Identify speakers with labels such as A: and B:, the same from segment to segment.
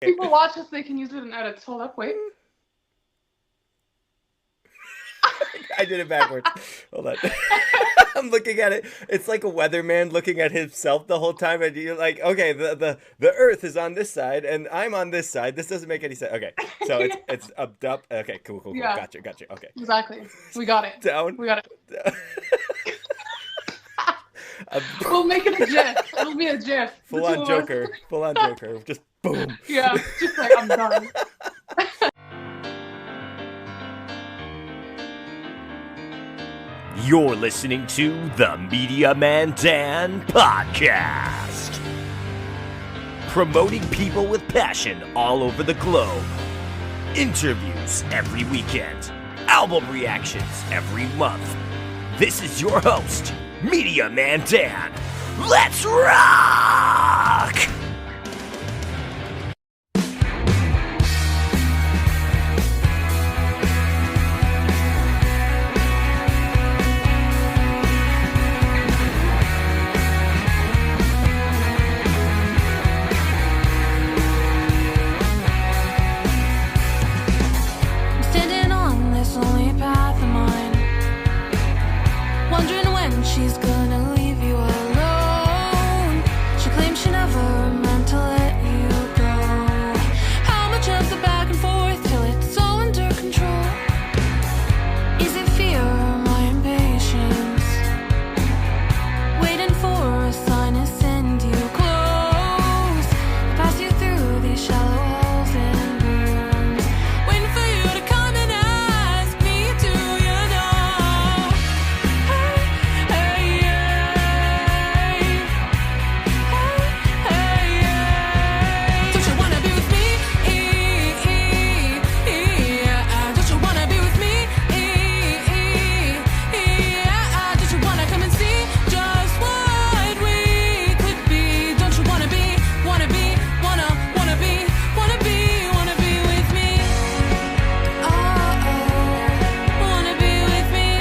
A: People watch this, they can use it in edits. Hold up, wait.
B: I did it backwards. Hold on. I'm looking at it. It's like a weatherman looking at himself the whole time, and you're like, okay, the Earth is on this side, and I'm on this side. This doesn't make any sense. Okay, so it's up. Okay, cool.
A: Yeah,
B: Gotcha. Okay,
A: exactly. We got it.
B: down.
A: We got it.
B: Down.
A: We'll make it a GIF. It'll be a GIF.
B: Full on Joker. Just boom.
A: Yeah, just like I'm done.
C: You're listening to the Media Man Dan podcast. Promoting people with passion all over the globe. Interviews every weekend. Album reactions every month. This is your host, Media Man Dan. Let's rock!
D: She's gonna leave you alone. She claims she never meant to let you go. How much of the back and forth till it's all under control? Is it fear or my impatience? Waiting for a sign to send you close. I pass you through these shallow holes and rooms, waiting for you to come and ask me, do you know? Don't you wanna be with me? Don't you wanna be with me? Don't you wanna come and see just what we could be? Don't you wanna be with me? Wanna be with me?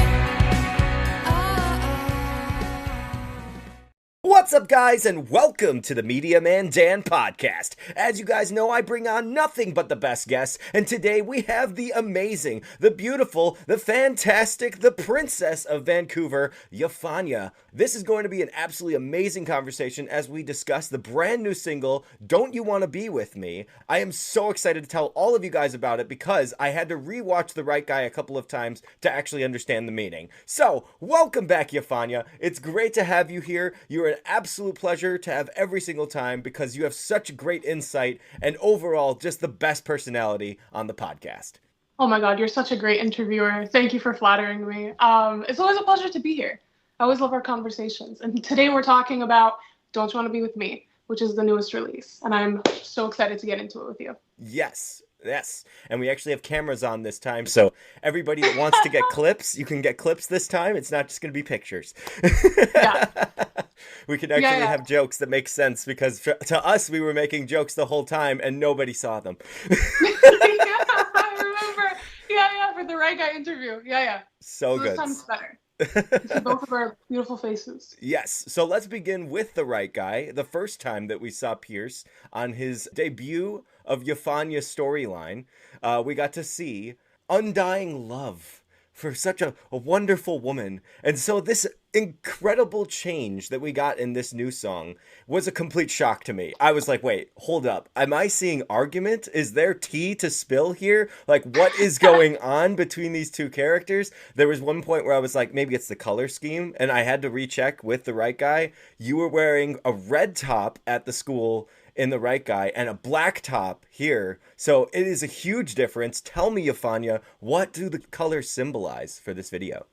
B: What's up, guys, and welcome to the Media Man Dan podcast. As you guys know, I bring on nothing but the best guests, and today we have the amazing, the beautiful, the fantastic, the princess of Vancouver, Yafania. This is going to be an absolutely amazing conversation as we discuss the brand new single, Don't You Want to Be With Me? I am so excited to tell all of you guys about it because I had to rewatch The Right Guy a couple of times to actually understand the meaning. So, welcome back, Yafania. It's great to have you here. You're an absolute pleasure to have every single time because you have such great insight and overall just the best personality on the podcast.
A: Oh my God, you're such a great interviewer. Thank you for flattering me. It's always a pleasure to be here. I always love our conversations. And today we're talking about Don't You Want to Be With Me, which is the newest release. And I'm so excited to get into it with you.
B: Yes. And we actually have cameras on this time, so everybody that wants to get clips, you can get clips this time. It's not just going to be pictures.
A: Yeah.
B: We can actually have jokes that make sense because to us, we were making jokes the whole time and nobody saw them.
A: Yeah, I remember. Yeah, for the Right Guy interview. Yeah.
B: So good.
A: This time it's better. To see both of our beautiful faces.
B: Yes. So let's begin with The Right Guy. The first time that we saw Pierce on his debut of Yafania's storyline, we got to see undying love for such a wonderful woman. And so this incredible change that we got in this new song was a complete shock to me. I was like, wait, hold up. Am I seeing argument? Is there tea to spill here? Like, what is going on between these two characters? There was one point where I was like, maybe it's the color scheme, and I had to recheck with The Right Guy. You were wearing a red top at the school in The Right Guy and a black top here. So it is a huge difference. Tell me, Yafania, what do the colors symbolize for this video?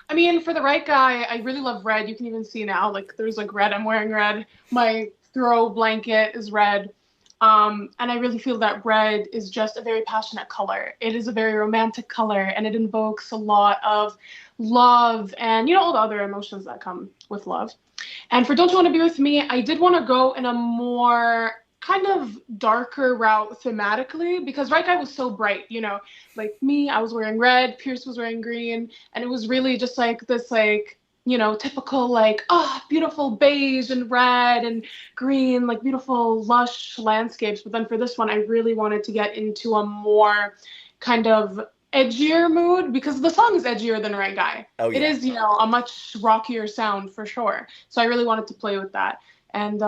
A: I mean, for The Right Guy, I really love red. You can even see now, like, there's like red. I'm wearing red. My throw blanket is red. And I really feel that red is just a very passionate color. It is a very romantic color, and it invokes a lot of love and, all the other emotions that come with love. And for Don't You Want to Be With Me, I did want to go in a more kind of darker route thematically because Right Guy was so bright, like me, I was wearing red, Pierce was wearing green, and it was really just like this typical like, beautiful beige and red and green, like beautiful lush landscapes. But then for this one, I really wanted to get into a more kind of edgier mood because the song is edgier than Right Guy.
B: Oh
A: It
B: yeah.
A: is, a much rockier sound for sure. So I really wanted to play with that. And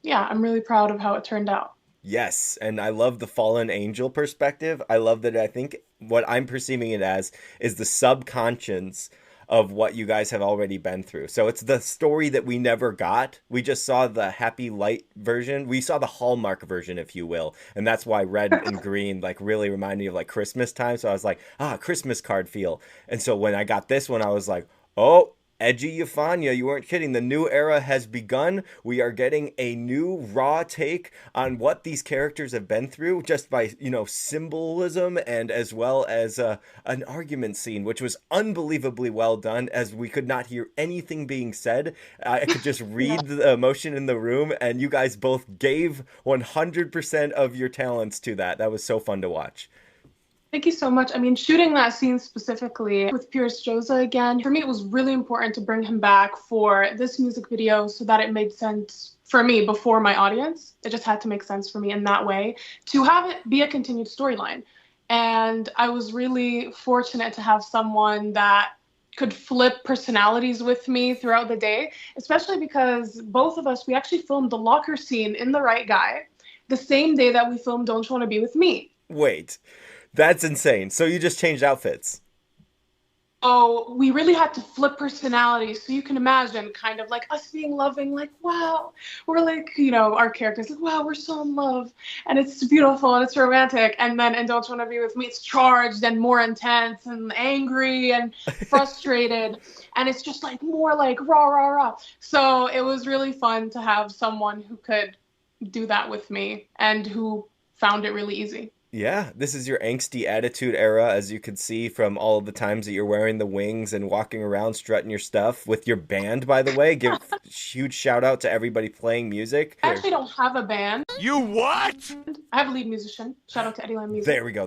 A: yeah, I'm really proud of how it turned out.
B: Yes, and I love the fallen angel perspective. I love that. I think what I'm perceiving it as is the subconscious of what you guys have already been through. So it's the story that we never got. We just saw the happy light version. We saw the Hallmark version, if you will. And that's why red and green like really remind me of like Christmas time. So I was like, Christmas card feel. And so when I got this one, I was like, oh, edgy Yafania, you weren't kidding. The new era has begun. We are getting a new raw take on what these characters have been through just by, symbolism and as well as an argument scene, which was unbelievably well done as we could not hear anything being said. I could just read the emotion in the room, and you guys both gave 100% of your talents to that. That was so fun to watch.
A: Thank you so much. I mean, shooting that scene specifically with Pierce Josa again, for me, it was really important to bring him back for this music video so that it made sense for me before my audience. It just had to make sense for me in that way to have it be a continued storyline. And I was really fortunate to have someone that could flip personalities with me throughout the day, especially because both of us, we actually filmed the locker scene in The Right Guy the same day that we filmed Don't You Want to Be With Me.
B: Wait. That's insane. So you just changed outfits.
A: Oh, we really had to flip personalities. So you can imagine kind of like us being loving, like, wow, we're like, our characters like, wow, we're so in love and it's beautiful and it's romantic. And then in Don't You Want to Be With Me, it's charged and more intense and angry and frustrated. And it's just like more like rah, rah, rah. So it was really fun to have someone who could do that with me and who found it really easy.
B: Yeah, this is your angsty attitude era, as you can see from all of the times that you're wearing the wings and walking around strutting your stuff with your band, by the way. Give huge shout out to everybody playing music.
A: I actually don't have a band.
C: You what?
A: I have a lead musician. Shout out to Eddie Lamb Music.
B: There we go.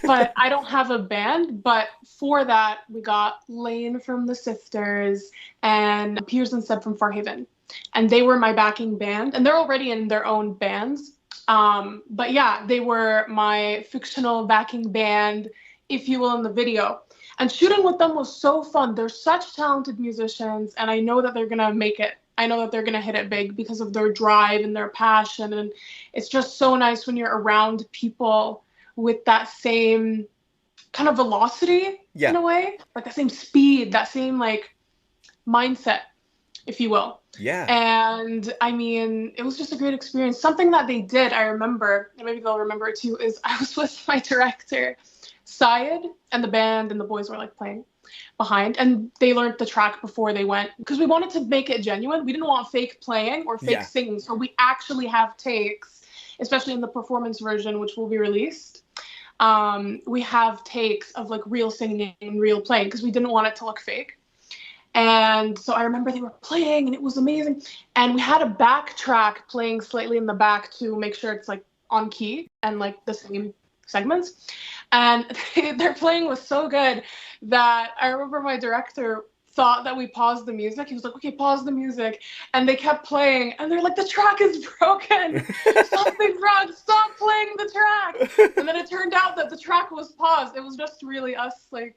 A: But I don't have a band. But for that, we got Lane from the Sifters and Piers and Seb from Farhaven. And they were my backing band. And they're already in their own bands. But yeah, they were my fictional backing band, if you will, in the video. And shooting with them was so fun. They're such talented musicians, and I know that they're going to make it. I know that they're going to hit it big because of their drive and their passion. And it's just so nice when you're around people with that same kind of velocity in a way, like that same speed, that same like mindset, if you will.
B: Yeah.
A: And I mean, it was just a great experience. Something that they did, I remember, and maybe they'll remember it too, is I was with my director, Syed, and the band and the boys were like playing behind. And they learned the track before they went because we wanted to make it genuine. We didn't want fake playing or fake singing. So we actually have takes, especially in the performance version, which will be released. We have takes of like real singing and real playing because we didn't want it to look fake. And so I remember they were playing and it was amazing. And we had a backtrack playing slightly in the back to make sure it's like on key and like the same segments. And their playing was so good that I remember my director thought that we paused the music. He was like, okay, pause the music. And they kept playing and they're like, the track is broken. Something's wrong. Stop playing the track. And then it turned out that the track was paused. It was just really us like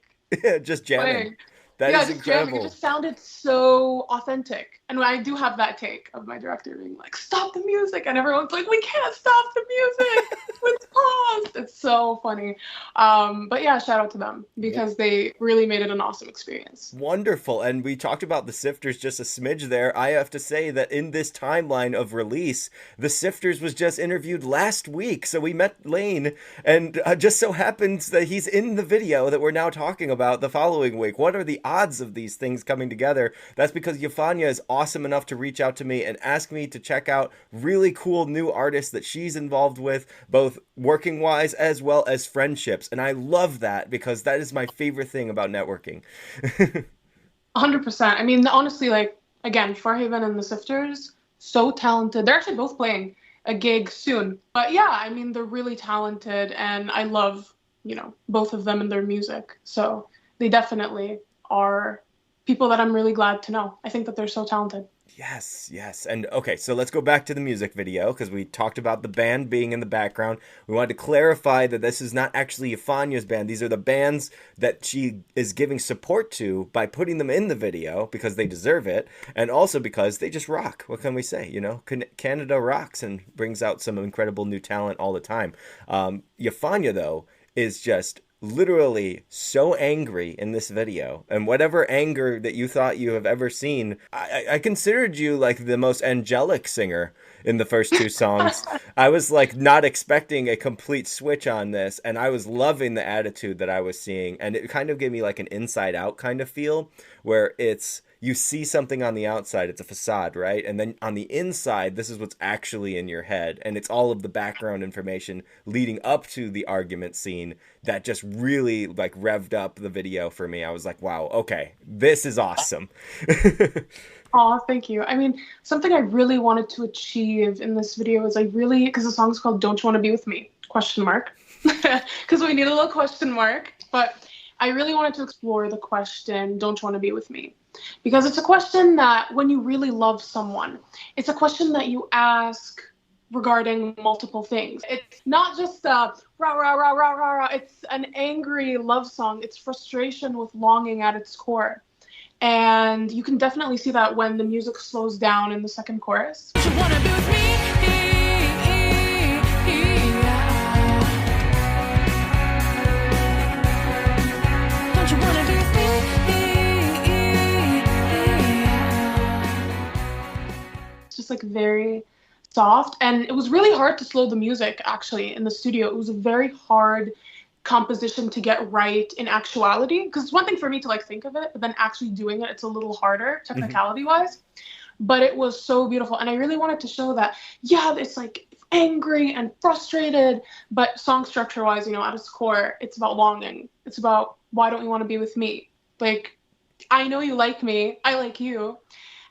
B: just jamming.
A: playing.
B: That is incredible.
A: Jamming. It just sounded so authentic. And I do have that take of my director being like, stop the music. And everyone's like, we can't stop the music. It's paused. It's so funny. But yeah, shout out to them because they really made it an awesome experience.
B: Wonderful. And we talked about the Sifters just a smidge there. I have to say that in this timeline of release, the Sifters was just interviewed last week. So we met Lane and just so happens that he's in the video that we're now talking about the following week. What are the odds of these things coming together? That's because Yafania is awesome enough to reach out to me and ask me to check out really cool new artists that she's involved with, both working wise as well as friendships. And I love that because that is my favorite thing about networking.
A: 100%. I mean, honestly, like, again, Farhaven and the Sifters, so talented. They're actually both playing a gig soon. But yeah, I mean, they're really talented and I love, both of them and their music. So they definitely are people that I'm really glad to know. I think that they're so talented.
B: Yes, yes. And okay, so let's go back to the music video because we talked about the band being in the background. We wanted to clarify that this is not actually Yafania's band. These are the bands that she is giving support to by putting them in the video because they deserve it, and also because they just rock. What can we say? You know, Canada rocks and brings out some incredible new talent all the time. Yafania, though, is just literally so angry in this video, and whatever anger that you thought you have ever seen, I considered you like the most angelic singer in the first two songs. I was like not expecting a complete switch on this, and I was loving the attitude that I was seeing, and it kind of gave me like an Inside Out kind of feel where it's you see something on the outside, it's a facade, right? And then on the inside, this is what's actually in your head. And it's all of the background information leading up to the argument scene that just really like revved up the video for me. I was like, wow, okay, this is awesome.
A: Oh, thank you. I mean, something I really wanted to achieve in this video is because the song's called Don't You Want to Be With Me? Question mark. Because we need a little question mark. But I really wanted to explore the question, don't you want to be with me? Because it's a question that when you really love someone, it's a question that you ask regarding multiple things. It's not just rah, rah, rah, rah, rah, rah. It's an angry love song. It's frustration with longing at its core. And you can definitely see that when the music slows down in the second chorus.
D: Don't you wanna be with me? Don't you wanna be with me?
A: It's just like very soft, and it was really hard to slow the music actually in the studio. It was a very hard composition to get right in actuality, because it's one thing for me to like think of it, but then actually doing it, it's a little harder technicality wise. But it was so beautiful, and I really wanted to show that it's like angry and frustrated, but song structure wise, at its core, it's about longing. It's about, why don't you want to be with me? Like, I know you like me, I like you.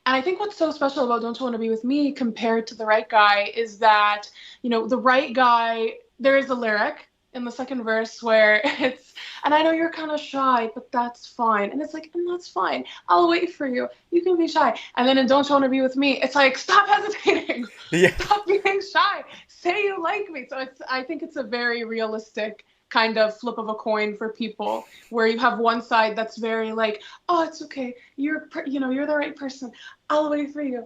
A: And I think what's so special about Don't You Want to Be With Me compared to The Right Guy is that, The Right Guy, there is a lyric in the second verse where it's, and I know you're kind of shy, but that's fine. And it's like, and that's fine. I'll wait for you. You can be shy. And then in Don't You Want to Be With Me, it's like, stop hesitating.
B: Yeah.
A: Stop being shy. Say you like me. So I think it's a very realistic kind of flip of a coin for people, where you have one side that's very like, oh, it's okay, you're the right person, I'll wait for you,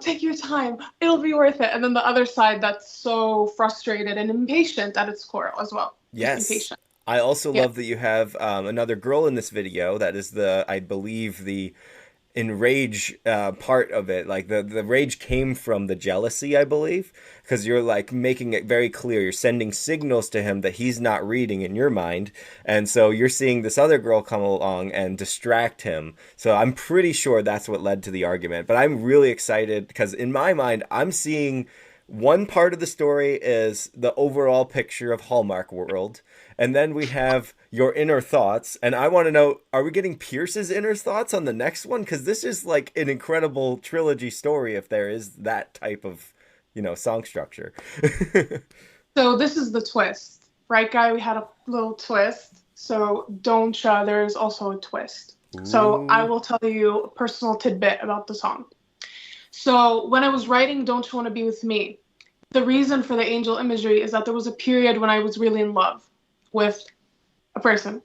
A: take your time, it'll be worth it. And then the other side that's so frustrated and impatient at its core as well.
B: Yes.
A: Impatient.
B: I also love that you have another girl in this video. That is I believe the enrage part of it. Like the rage came from the jealousy, I believe, because you're like making it very clear. You're sending signals to him that he's not reading in your mind. And so you're seeing this other girl come along and distract him. So I'm pretty sure that's what led to the argument. But I'm really excited because in my mind, I'm seeing one part of the story is the overall picture of Hallmark World. And then we have your inner thoughts. And I want to know, are we getting Pierce's inner thoughts on the next one? Because this is like an incredible trilogy story if there is that type of, song structure.
A: So this is the twist. Right Guy, we had a little twist. So Don't Ya, there's also a twist. Ooh. So I will tell you a personal tidbit about the song. So when I was writing Don't You Want to Be With Me, the reason for the angel imagery is that there was a period when I was really in love with a person,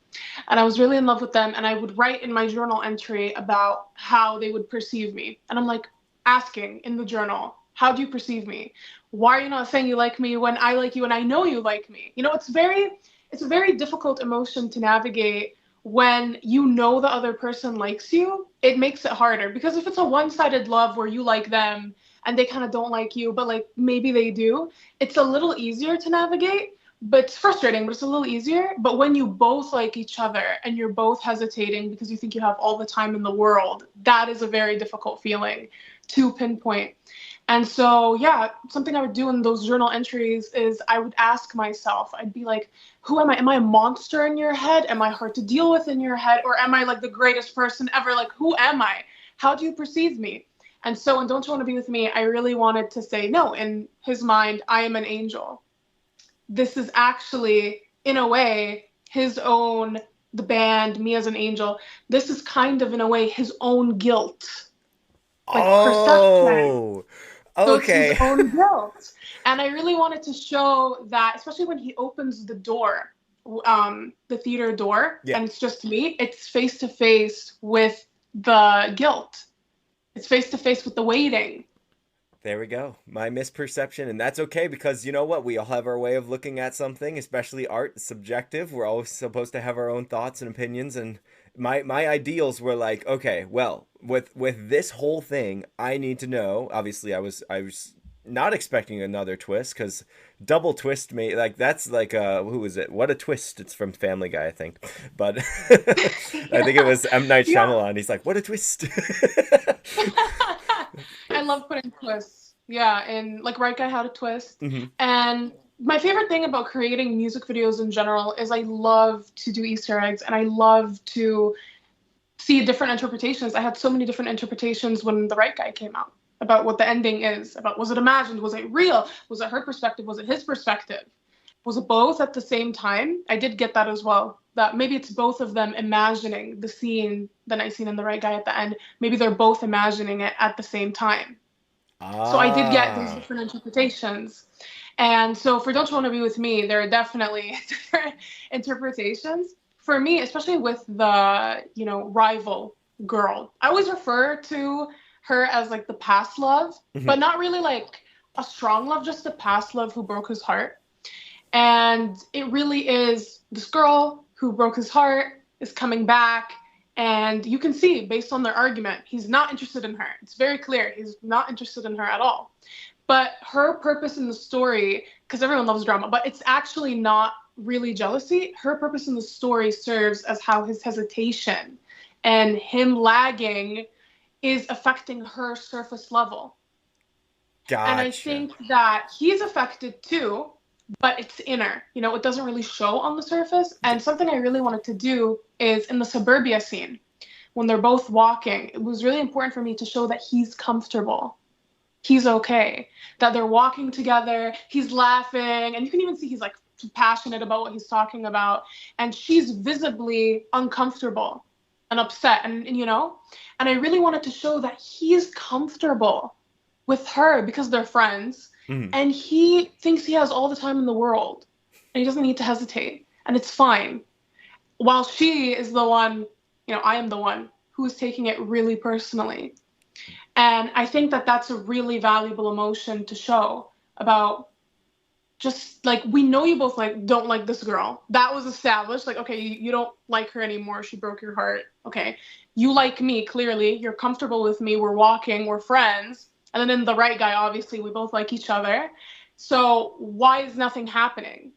A: and I was really in love with them, and I would write in my journal entry about how they would perceive me. And I'm like asking in the journal, how do you perceive me? Why are you not saying you like me when I like you and I know you like me? It's a very difficult emotion to navigate when the other person likes you. It makes it harder, because if it's a one-sided love where you like them and they kind of don't like you, but like maybe they do, it's a little easier to navigate. But it's frustrating, but it's a little easier. But when you both like each other and you're both hesitating because you think you have all the time in the world, that is a very difficult feeling to pinpoint. And so, something I would do in those journal entries is I would ask myself, I'd be like, who am I? Am I a monster in your head? Am I hard to deal with in your head? Or am I like the greatest person ever? Like, who am I? How do you perceive me? And so in Don't You Want to Be With Me, I really wanted to say, no, in his mind, I am an angel. This is actually, in a way, his own the band, me as an angel, this is kind of in a way his own guilt, like perception.
B: Oh,
A: So it's his
B: okay.
A: own guilt. And I really wanted to show that, especially when he opens the door, the theater door,
B: Yeah.
A: and it's just me, it's face to face with the guilt. It's face to face with the waiting.
B: There we go. My misperception, and that's okay because you know what? We all have our way of looking at something, especially art. It's subjective. We're always supposed to have our own thoughts and opinions, and my ideals were like, okay, well, with this whole thing, I need to know. Obviously, I was not expecting another twist because double twist me like that's like who is it? What a Twist! It's from Family Guy, I think, but I think it was M. Night
A: Yeah.
B: Shyamalan. He's like, what a twist!
A: I love putting twists. Yeah, and like Right Guy had a twist.
B: Hmm.
A: And my favorite thing about creating music videos in general is I love to do Easter eggs and I love to see different interpretations. I had so many different interpretations when The Right Guy came out about what the ending is, about was it imagined, was it real, was it her perspective, was it his perspective, was it both at the same time? I did get that as well. That maybe it's both of them imagining the scene that I seen in The Right Guy at the end. Maybe they're both imagining it at the same time. So I did get these
B: Ah.
A: different interpretations. And so for Don't You Want to Be With Me, there are definitely different interpretations. For me, especially with the, rival girl, I always refer to her as like the past love,
B: Mhm.
A: but not really like a strong love, just the past love who broke his heart. And it really is this girl who broke his heart is coming back. And you can see based on their argument, he's not interested in her. It's very clear. He's not interested in her at all. But her purpose in the story, because everyone loves drama, but it's actually not really jealousy. Her purpose in the story serves as how his hesitation and him lagging is affecting her surface level. And I
B: Gotcha.
A: think that he's affected too, but it's inner. It doesn't really show on the surface. And something I really wanted to do is in the suburbia scene, when they're both walking, it was really important for me to show that he's comfortable. He's okay. That they're walking together, he's laughing, and you can even see he's like passionate about what he's talking about. And she's visibly uncomfortable and upset. And I really wanted to show that he's comfortable with her because they're friends.
B: Mhm.
A: And he thinks he has all the time in the world. And he doesn't need to hesitate. And it's fine. While she is the one, I am the one who is taking it really personally. And I think that that's a really valuable emotion to show about just like, we know you both don't like this girl. That was established. Like, okay, you don't like her anymore. She broke your heart. Okay. You like me, clearly. You're comfortable with me. We're walking. We're friends. And then in The Right Guy, obviously, we both like each other. So why is nothing happening?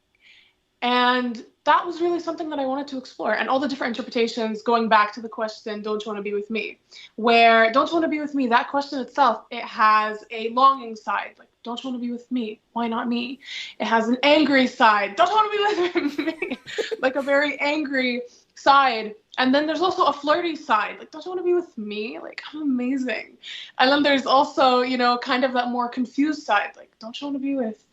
A: And that was really something that I wanted to explore. And all the different interpretations, going back to the question, don't you want to be with me? Where don't you want to be with me, that question itself, it has a longing side. Like, don't you want to be with me? Why not me? It has an angry side. Don't you want to be with me? Like a very angry side. And then there's also a flirty side. Like, don't you want to be with me? Like, I'm amazing. And then there's also, kind of that more confused side. Like, don't you want to be with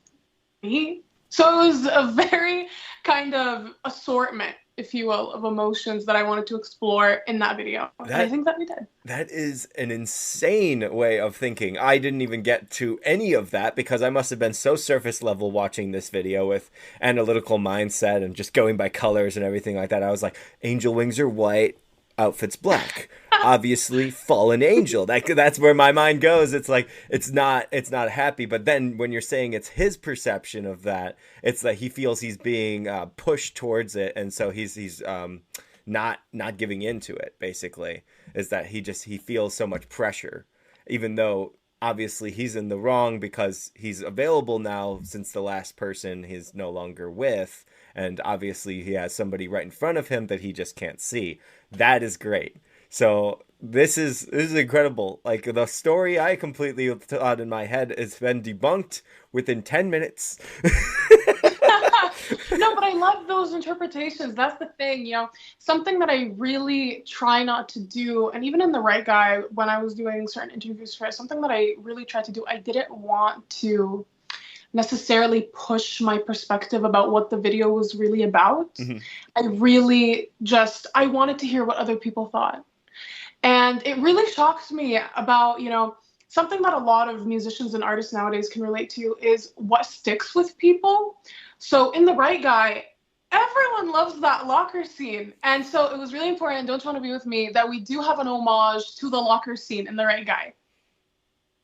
A: me? So it was a very kind of assortment, if you will, of emotions that I wanted to explore in that video. And I think that we did.
B: That is an insane way of thinking. I didn't even get to any of that because I must have been so surface level watching this video with analytical mindset and just going by colors and everything like that. I was like, angel wings are white, outfit's black. Obviously, fallen angel. That's where my mind goes. It's like it's not happy. But then when you're saying it's his perception of that, it's that he feels he's being pushed towards it, and so he's not giving into it. Basically, is that he feels so much pressure, even though obviously he's in the wrong because he's available now since the last person he's no longer with, and obviously he has somebody right in front of him that he just can't see. That is great. So this is incredible. Like the story I completely thought in my head has been debunked within 10 minutes.
A: No, but I love those interpretations. That's the thing, something that I really try not to do. And even in The Right Guy, when I was doing certain interviews for it, something that I really tried to do, I didn't want to necessarily push my perspective about what the video was really about.
B: Hmm.
A: I really just, I wanted to hear what other people thought. And it really shocked me about, something that a lot of musicians and artists nowadays can relate to is what sticks with people. So in The Right Guy, everyone loves that locker scene. And so it was really important, Don't You Want to Be With Me, that we do have an homage to the locker scene in The Right Guy.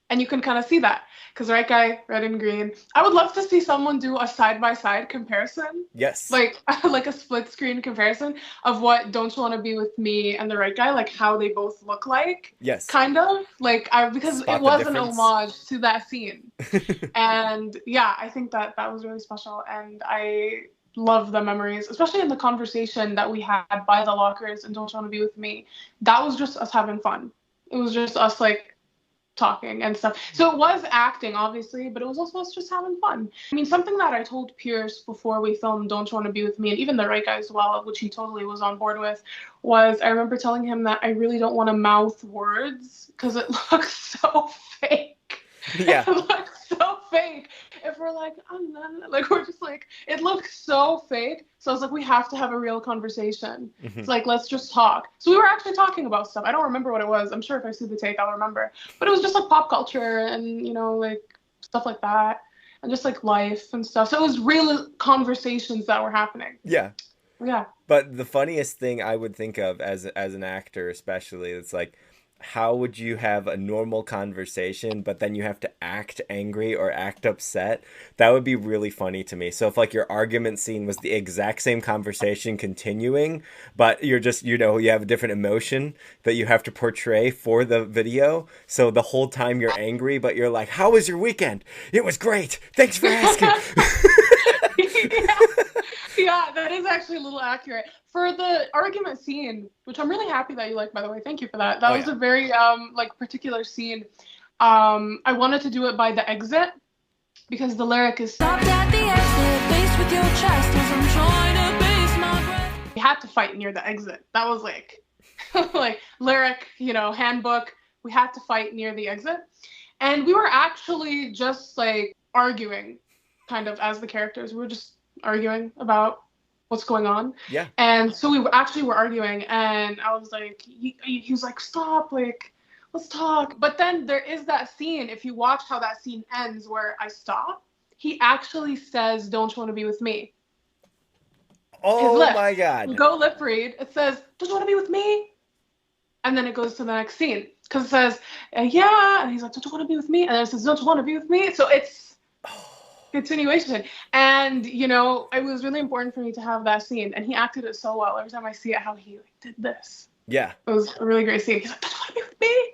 A: And you can kind of see that because Right Guy, red and green. I would love to see someone do a side-by-side comparison,
B: Yes.
A: like a split screen comparison of what Don't You Want to Be With Me and The Right Guy, like how they both look like.
B: Yes.
A: Kind of like because
B: Spot
A: it
B: the
A: was an
B: difference.
A: homage to that scene. And yeah, I think that was really special, and I love the memories, especially in the conversation that we had by the lockers and Don't You Want to Be With Me. That was just us having fun. It was just us like talking and stuff. So it was acting, obviously, but it was also us just having fun. I mean, something that I told Pierce before we filmed Don't You Want to Be With Me, and even The Right Guy as well, which he totally was on board with, was I remember telling him that I really don't want to mouth words because it looks so fake.
B: Yeah.
A: It looks so fake. If we're like, like we're just like, it looks so fake. So I was like, we have to have a real conversation.
B: Mhm.
A: It's like, let's just talk. So we were actually talking about stuff. I don't remember what it was. I'm sure if I see the take, I'll remember. But it was just like pop culture and, like stuff like that. And just like life and stuff. So it was real conversations that were happening.
B: Yeah.
A: Yeah.
B: But the funniest thing I would think of as an actor, especially, it's like, how would you have a normal conversation, but then you have to act angry or act upset? That would be really funny to me. So if like your argument scene was the exact same conversation continuing, but you're just, you have a different emotion that you have to portray for the video. So the whole time you're angry, but you're like, how was your weekend? It was great. Thanks for asking.
A: Yeah, that is actually a little accurate. For the argument scene, which I'm really happy that you like, by the way, thank you for that. That was a very particular scene. I wanted to do it by the exit because the lyric is
D: Stopped at the exit, faced with your chest as I'm trying to base my breath.
A: we had to fight near the exit. That was like like lyric, handbook. We had to fight near the exit. And we were actually just like arguing kind of as the characters. We were just arguing about what's going on.
B: Yeah.
A: And so we were arguing, and I was like, he was like, stop, like, let's talk. But then there is that scene, if you watch how that scene ends where I stop, he actually says, don't you want to be with me?
B: Oh my God.
A: Go lip read. It says, don't you want to be with me? And then it goes to the next scene. Because it says, yeah. And he's like, don't you want to be with me? And then it says, don't you want to be with me? So it's continuation. And, it was really important for me to have that scene. And he acted it so well. Every time I see it, how he did this.
B: Yeah.
A: It was a really great scene. He's like, don't you want to be with me?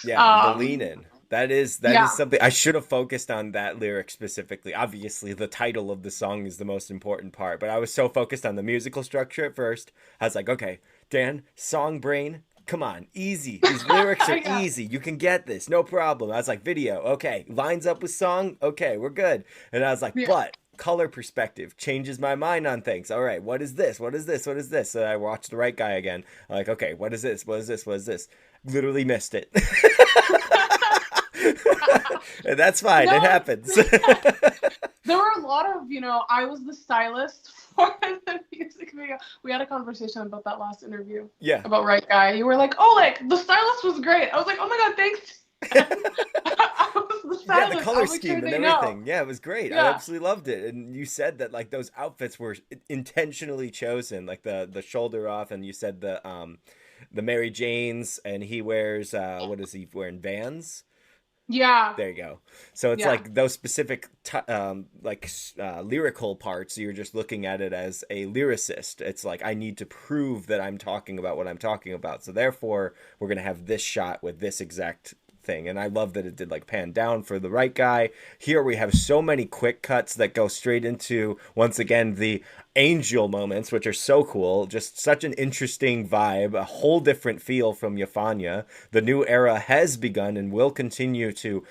B: Yeah, the lean in. That is something I should have focused on, that lyric specifically. Obviously, the title of the song is the most important part, but I was so focused on the musical structure at first. I was like, okay, Dan, song brain, come on, easy. These lyrics are easy. You can get this, no problem. I was like, video, okay. Lines up with song, okay, we're good. And I was like, but color perspective changes my mind on things. All right, what is this? What is this? What is this? So I watched The Right Guy again. I'm like, okay, what is this? What is this? What is this? Literally missed it. And that's fine.
A: No,
B: it happens.
A: There were a lot of, I was the stylist for the music video. We had a conversation about that last interview.
B: Yeah.
A: About Right Guy. You were like, oh, like, the stylist was great. I was like, oh my God, thanks. I was the stylist.
B: Yeah, the color scheme and everything. Yeah, it was great.
A: Yeah.
B: I absolutely loved it. And you said that like those outfits were intentionally chosen, like the shoulder off, and you said the Mary Jane's, and he wears what is he wearing? Vans?
A: Yeah.
B: There you go. So it's like those specific lyrical parts, you're just looking at it as a lyricist. It's like, I need to prove that I'm talking about what I'm talking about. So therefore, we're going to have this shot with this exact thing. And I love that it did like pan down for The Right Guy. Here we have so many quick cuts that go straight into, once again, the angel moments, which are so cool. Just such an interesting vibe, a whole different feel from Yafania. The new era has begun and will continue to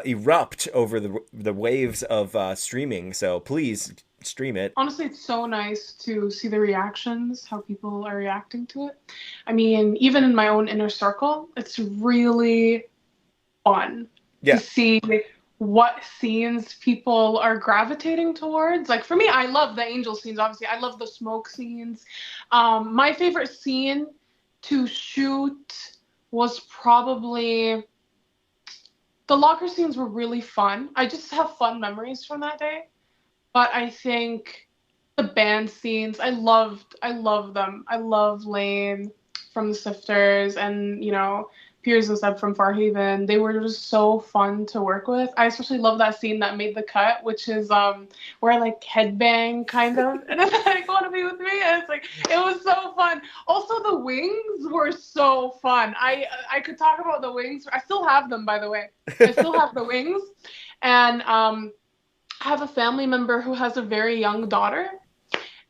B: erupt over the waves of streaming. So please stream it.
A: Honestly, it's so nice to see the reactions, how people are reacting to it. I mean, even in my own inner circle, it's really fun to see what scenes people are gravitating towards. Like for me, I love the angel scenes, obviously. I love the smoke scenes. My favorite scene to shoot was probably the locker scenes were really fun. I just have fun memories from that day. But I think the band scenes, I love them. I love Lane from the Sifters and, Piers and Seb from Farhaven. They were just so fun to work with. I especially love that scene that made the cut, which is where I like headbang kind of, and it's like, want to be with me? And it's like, it was so fun. Also, the wings were so fun. I could talk about the wings. I still have them, by the way. I still have the wings, and I have a family member who has a very young daughter.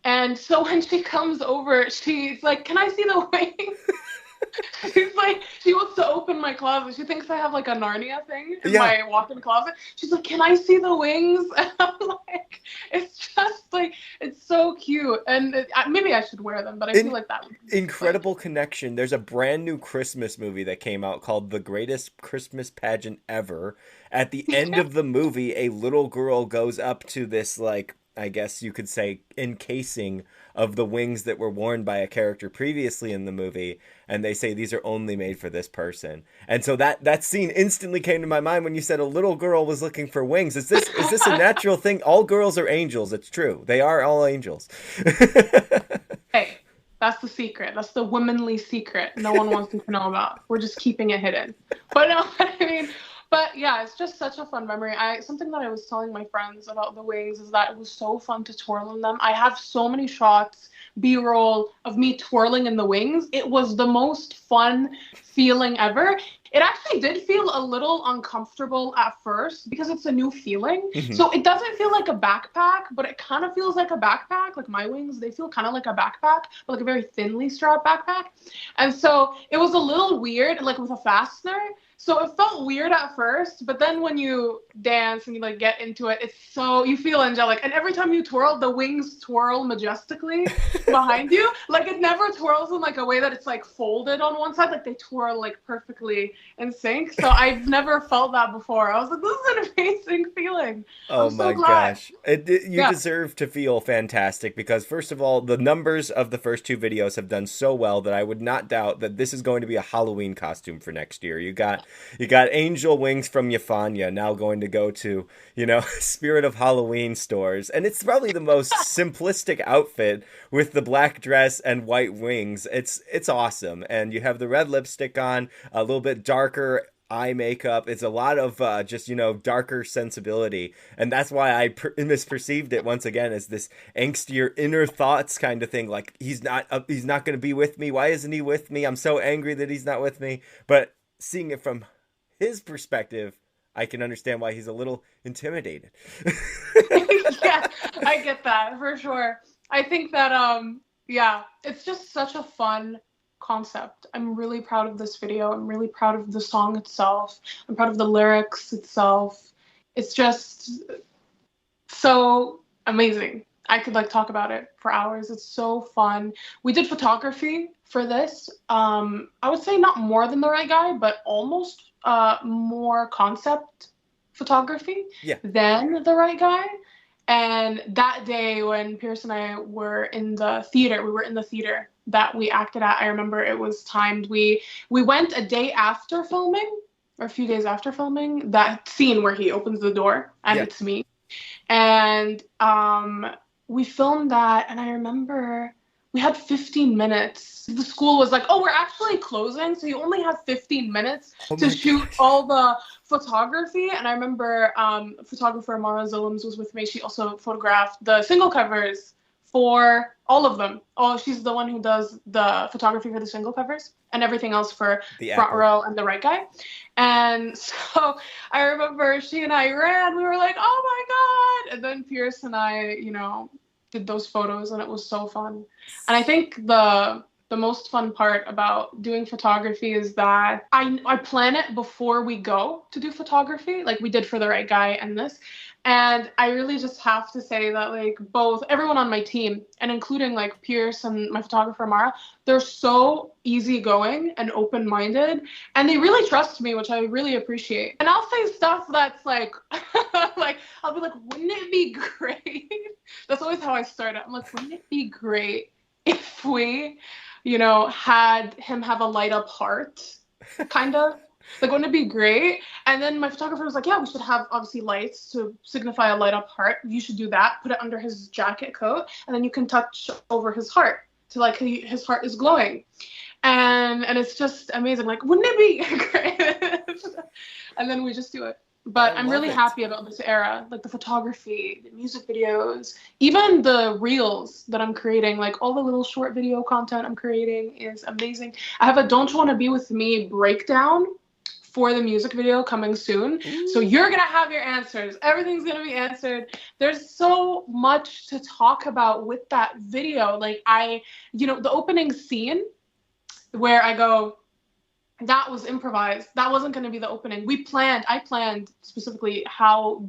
A: And so when she comes over, she's like, "Can I see the wings?" She's like, she wants to open my closet. She thinks I have like a Narnia thing in my walk-in closet. She's like, "Can I see the wings?" And I'm like, it's just like, it's so cute. And maybe I should wear them, but I feel like that would be
B: incredible connection. There's a brand new Christmas movie that came out called The Greatest Christmas Pageant Ever. At the end of the movie, a little girl goes up to this, like, I guess you could say, encasing of the wings that were worn by a character previously in the movie, and they say these are only made for this person. And so that scene instantly came to my mind when you said a little girl was looking for wings. Is this a natural thing? All girls are angels. It's true. They are all angels.
A: Hey, that's the secret. That's the womanly secret no one wants to know about. We're just keeping it hidden. But no, I mean, but yeah, it's just such a fun memory. Something that I was telling my friends about the wings is that it was so fun to twirl in them. I have so many shots, B-roll, of me twirling in the wings. It was the most fun feeling ever. It actually did feel a little uncomfortable at first because it's a new feeling. Mm-hmm. So it doesn't feel like a backpack, but it kind of feels like a backpack. Like my wings, they feel kind of like a backpack, but like a very thinly strapped backpack. And so it was a little weird, like with a fastener. So it felt weird at first, but then when you dance and you like get into it, you feel angelic. And every time you twirl, the wings twirl majestically behind you. Like it never twirls in like a way that it's like folded on one side. Like they twirl like perfectly in sync. So I've never felt that before. I was like, this is an amazing feeling.
B: Oh my gosh. You deserve to feel fantastic because first of all, the numbers of the first two videos have done so well that I would not doubt that this is going to be a Halloween costume for next year. You got angel wings from Yafania now going to go to, Spirit of Halloween stores. And it's probably the most simplistic outfit with the black dress and white wings. It's awesome. And you have the red lipstick on, a little bit darker eye makeup. It's a lot of just darker sensibility, and that's why I misperceived it once again as this angstier inner thoughts kind of thing. Like he's not going to be with me. Why isn't he with me? I'm so angry that he's not with me. But seeing it from his perspective, I can understand why he's a little intimidated.
A: Yeah, I get that for sure. I think that it's just such a fun concept. I'm really proud of this video. I'm really proud of the song itself. I'm proud of the lyrics itself. It's just so amazing. I could like talk about it for hours. It's so fun. We did photography for this. I would say not more than The Right Guy, but almost more concept photography than The Right Guy. And that day when Pierce and I were in the theater, that we acted at, I remember it was timed. We went a day after filming, or a few days after filming, that scene where he opens the door and it's me. And we filmed that, and I remember we had 15 minutes. The school was like, "Oh, we're actually closing, so you only have 15 minutes to shoot all the photography." And I remember photographer Mara Zillams was with me. She also photographed the single covers for all of them. Oh, she's the one who does the photography for the single covers and everything else for the Front Row and The Right Guy. And so I remember she and I ran. We were like, "Oh my God." And then Pierce and I, did those photos, and it was so fun. And I think the the most fun part about doing photography is that I plan it before we go to do photography, like we did for The Right Guy and this. And I really just have to say that like both everyone on my team and including like Pierce and my photographer Mara, they're so easygoing and open-minded, and they really trust me, which I really appreciate. And I'll say stuff that's like like I'll be like, wouldn't it be great? That's always how I start it. I'm like, wouldn't it be great if we, had him have a light up heart, kind of? Like, wouldn't it be great? And then my photographer was like, yeah, we should have obviously lights to signify a light up heart. You should do that. Put it under his jacket coat, and then you can touch over his heart to like his heart is glowing. And it's just amazing. Like, wouldn't it be great? And then we just do it. But I'm really happy about this era, like the photography, the music videos, even the reels that I'm creating, like all the little short video content I'm creating is amazing. I have a Don't You Wanna Be With Me breakdown for the music video coming soon. Ooh. So you're going to have your answers. Everything's going to be answered. There's so much to talk about with that video. Like the opening scene where I go, that was improvised. That wasn't going to be the opening. I planned specifically how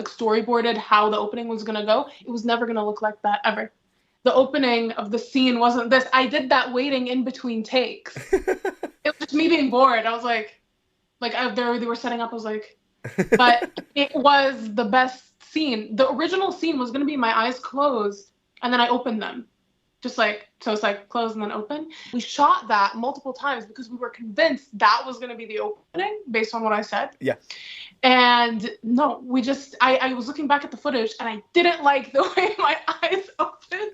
A: storyboarded how the opening was going to go. It was never going to look like that ever. The opening of the scene wasn't this. I did that waiting in between takes. It was just me being bored. I was like they were setting up. I was like, but it was the best scene. The original scene was going to be my eyes closed and then I opened them. Just like, so it's like close and then open. We shot that multiple times because we were convinced that was going to be the opening based on what I said.
B: Yeah.
A: And no, I was looking back at the footage and I didn't like the way my eyes opened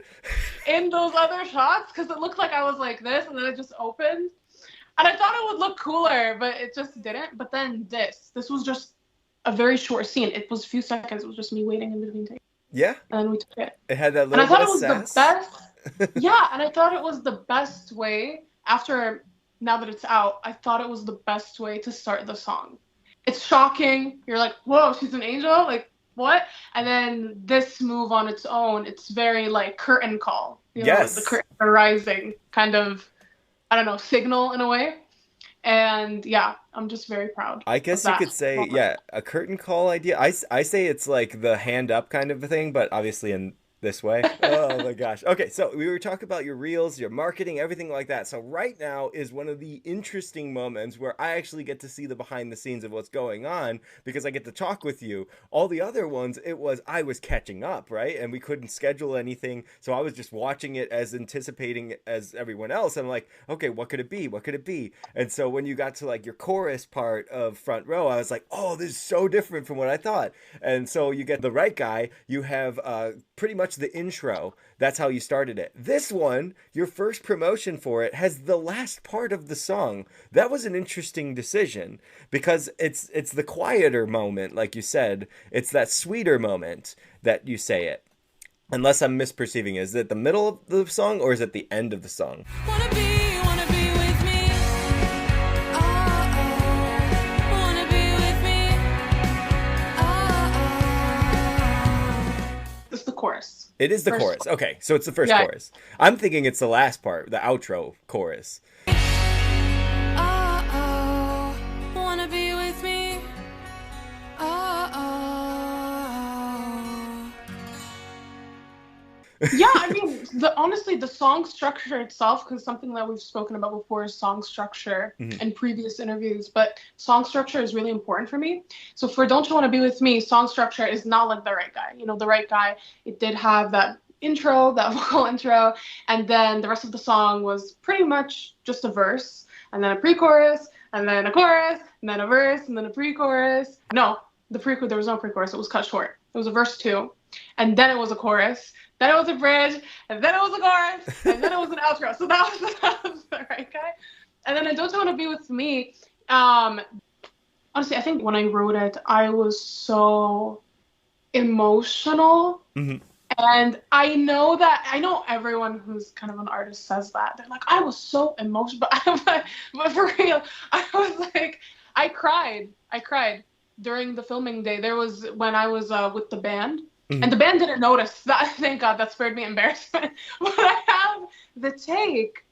A: in those other shots because it looked like I was like this and then it just opened. And I thought it would look cooler, but it just didn't. But then this was just a very short scene. It was a few seconds. It was just me waiting in between takes.
B: Yeah.
A: And then we took it.
B: It had that little
A: and I thought
B: bit
A: it was
B: of sass.
A: the best. Yeah, and I thought it was the best way now that it's out, I thought it was the best way to start the song. It's shocking. You're like, whoa, she's an angel? Like, what? And then this move on its own, it's very like curtain call.
B: Yes.
A: The curtain rising kind of, I don't know, signal in a way. And yeah, I'm just very proud.
B: I guess you could say, yeah, a curtain call idea. I say it's like the hand up kind of a thing, but obviously in this way. Oh my gosh. Okay, so we were talking about your reels, your marketing, everything like that. So right now is one of the interesting moments where I actually get to see the behind the scenes of what's going on because I get to talk with you. All the other ones, I was catching up, right? And we couldn't schedule anything. So I was just watching it as anticipating as everyone else. I'm like, okay, what could it be? What could it be? And so when you got to like your chorus part of Front Row, I was like, oh, this is so different from what I thought. And so you get The Right Guy. You have pretty much the intro. That's how you started it. This one, your first promotion for it, has the last part of the song. That was an interesting decision because it's the quieter moment, like you said. It's that sweeter moment that you say it. Unless I'm misperceiving. Is it the middle of the song or is it the end of the song?
D: Wanna be with me. Wanna be with me.
A: It's the chorus.
B: It is the chorus. Okay, so it's the first chorus. I'm thinking it's the last part, the outro chorus.
D: Wanna be with me.
A: Yeah, I mean, honestly, the song structure itself, because something that we've spoken about before is song structure in previous interviews, but song structure is really important for me. So for Don't You Wanna Be With Me, song structure is not like The Right Guy. The Right Guy, it did have that intro, that vocal intro, and then the rest of the song was pretty much just a verse, and then a pre-chorus, and then a chorus, and then a verse, and then a pre-chorus. No, there was no pre-chorus, it was cut short. It was a verse 2, and then it was a chorus, then it was a bridge, and then it was a chorus, and then it was an outro. So that was The Right Guy. And then I Don't You Wanna Be With Me, honestly, I think when I wrote it, I was so emotional. Mm-hmm. And I know everyone who's kind of an artist says that. They're like, I was so emotional. But for real, I was like, I cried during the filming day. There was when I was with the band. And the band didn't notice that. Thank God, that spared me embarrassment. But I have the take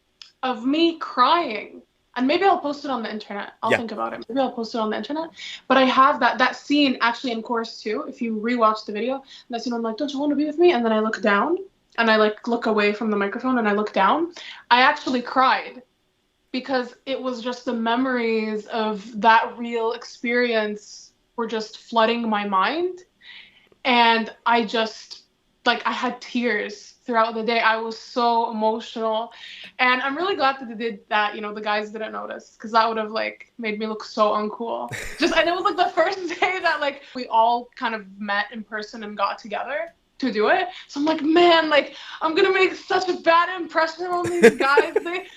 A: of me crying. And maybe I'll post it on the internet. I'll
B: Yeah.
A: think about it. Maybe I'll post it on the internet. But I have that scene actually in chorus 2. If you rewatch the video, that scene I'm like, don't you want to be with me? And then I look down and I like look away from the microphone and I look down. I actually cried because it was just the memories of that real experience were just flooding my mind. And I just, like, I had tears throughout the day. I was so emotional. And I'm really glad that they did that, the guys didn't notice, because that would have, like, made me look so uncool. And it was, like, the first day that, like, we all kind of met in person and got together to do it. So I'm like, man, like, I'm gonna make such a bad impression on these guys.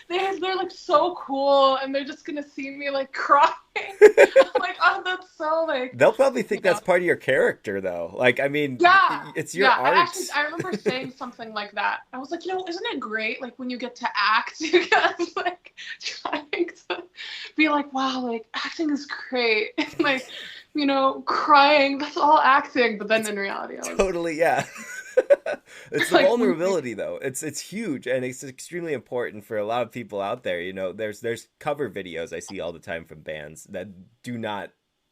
A: They're like so cool, and they're just gonna see me like crying. I'm like, oh, that's so like.
B: They'll probably think that's part of your character, though. Like, I mean,
A: Yeah,
B: it's your
A: yeah.
B: art.
A: I remember saying something like that. I was like, isn't it great? Like when you get to act, you guys like trying to be like, wow, like acting is great. And, like, crying, that's all acting. But then in reality, I was
B: totally, yeah. It's the
A: like,
B: vulnerability, though. It's huge, and it's extremely important for a lot of people out there. There's cover videos I see all the time from bands that do not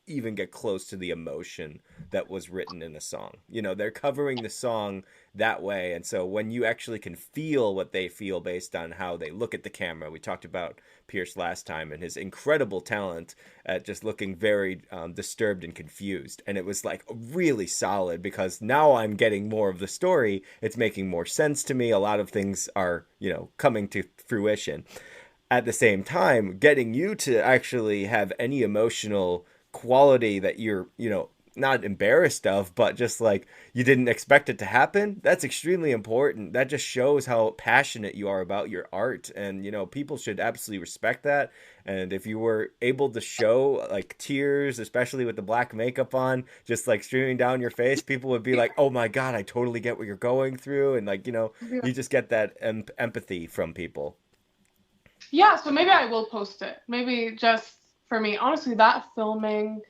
B: even get close to the emotion that was written in a song. They're covering the song that way, and so when you actually can feel what they feel based on how they look at the camera. We talked about Pierce last time and his incredible talent at just looking very disturbed and confused, and it was like really solid, because now I'm getting more of the story. It's making more sense to me. A lot of things are coming to fruition. At the same time, getting you to actually have any emotional quality that you're not embarrassed of, but just like you didn't expect it to happen, that's extremely important. That just shows how passionate you are about your art, and people should absolutely respect that. And if you were able to show like tears, especially with the black makeup on, just like streaming down your face, people would be like, oh my God, I totally get what you're going through. And like, you just get that empathy from people.
A: Yeah, so maybe I will post it. Maybe just for me. Honestly, that filming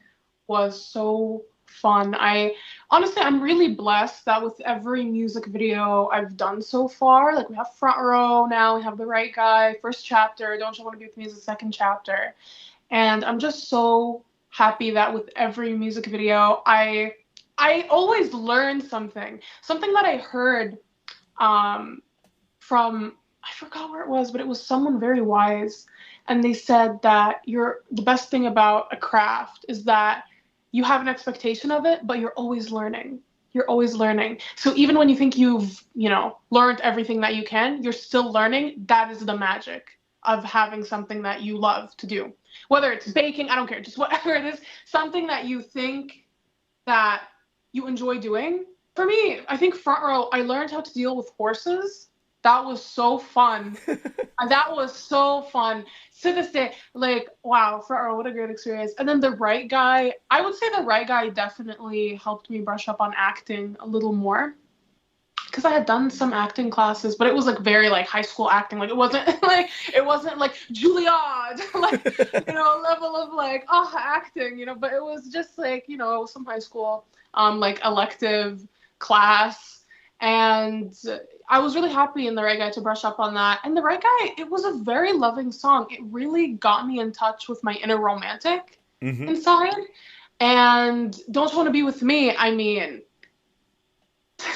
A: was so fun. I'm really blessed that with every music video I've done so far, like we have Front Row now, we have The Right Guy, first chapter, Don't You Want to Be With Me is the second chapter. And I'm just so happy that with every music video, I always learn something that I heard from, I forgot where it was, but it was someone very wise. And they said that the best thing about a craft is that you have an expectation of it, but you're always learning. You're always learning. So even when you think you've, learned everything that you can, you're still learning. That is the magic of having something that you love to do. Whether it's baking, I don't care, just whatever it is, something that you think that you enjoy doing. For me, I think Front Row, I learned how to deal with horses. That was so fun. That was so fun. To this day, like, wow, Front Row, what a great experience. And then The Right Guy, I would say The Right Guy definitely helped me brush up on acting a little more. Because I had done some acting classes, but it was like very like high school acting. Like it wasn't like Juilliard, like, level of like, acting, but it was just like, it was some high school like elective class. And I was really happy in The Right Guy to brush up on that. And The Right Guy, it was a very loving song. It really got me in touch with my inner romantic inside. And Don't You Want to Be With Me, I mean,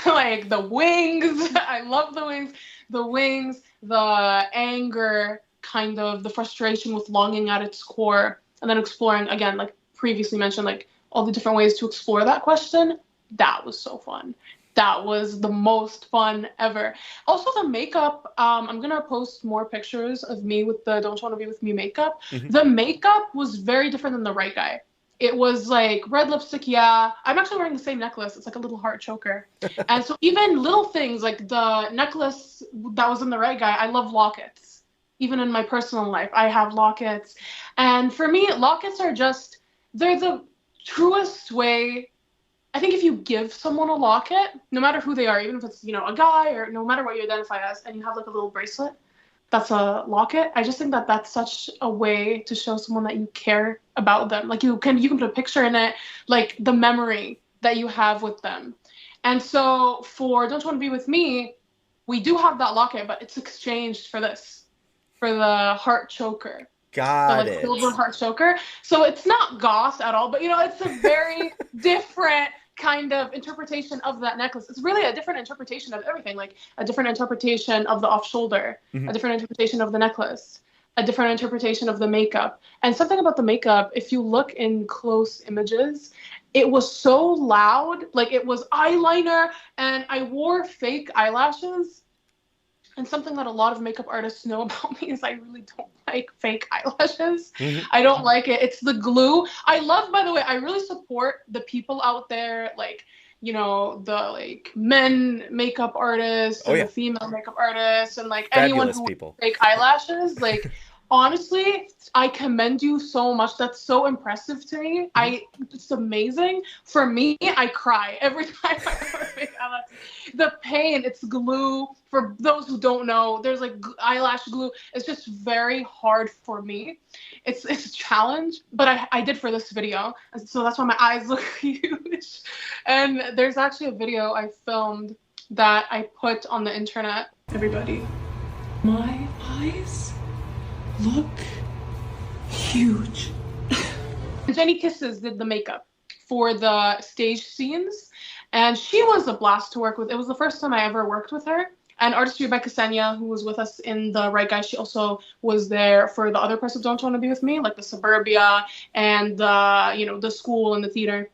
A: like the wings, I love the wings. The wings, the anger, kind of the frustration with longing at its core. And then exploring, again, like previously mentioned, like all the different ways to explore that question. That was so fun. That was the most fun ever. Also, the makeup, I'm going to post more pictures of me with the Don't You Want to Be With Me makeup. The makeup was very different than The Right Guy. It was like red lipstick, yeah. I'm actually wearing the same necklace. It's like a little heart choker. And so even little things like the necklace that was in The Right Guy, I love lockets. Even in my personal life, I have lockets. And for me, lockets are just, they're the truest way. I think if you give someone a locket, no matter who they are, even if it's, a guy or no matter what you identify as, and you have like a little bracelet, that's a locket. I just think that that's such a way to show someone that you care about them. Like you can put a picture in it, like the memory that you have with them. And so for Don't You Want to Be With Me, we do have that locket, but it's exchanged for this, for the heart choker. The
B: Got
A: like
B: it.
A: silver heart choker. So it's not goth at all, but it's a very different kind of interpretation of that necklace. It's really a different interpretation of everything, like a different interpretation of the off shoulder, a different interpretation of the necklace, a different interpretation of the makeup. And something about the makeup, if you look in close images, it was so loud, like it was eyeliner, and I wore fake eyelashes. And something that a lot of makeup artists know about me is I really don't like fake eyelashes. I don't like it. It's the glue. I love, by the way, I really support the people out there, like, the like men makeup artists and the female makeup artists and like anyone who
B: people.
A: fake eyelashes. Like, honestly, I commend you so much. That's so impressive to me. It's amazing. For me, I cry every time I wear fake eyelashes. The pain, it's glue. For those who don't know, there's like eyelash glue. It's just very hard for me. It's a challenge, but I did for this video. So that's why my eyes look huge. And there's actually a video I filmed that I put on the internet. Everybody, my eyes look huge. Jenny Kisses did the makeup for the stage scenes, and she was a blast to work with. It was the first time I ever worked with her. And artist Rebecca Senya, who was with us in The Right Guy, she also was there for the other parts of Don't You Want to Be With Me, like the suburbia and the school and the theater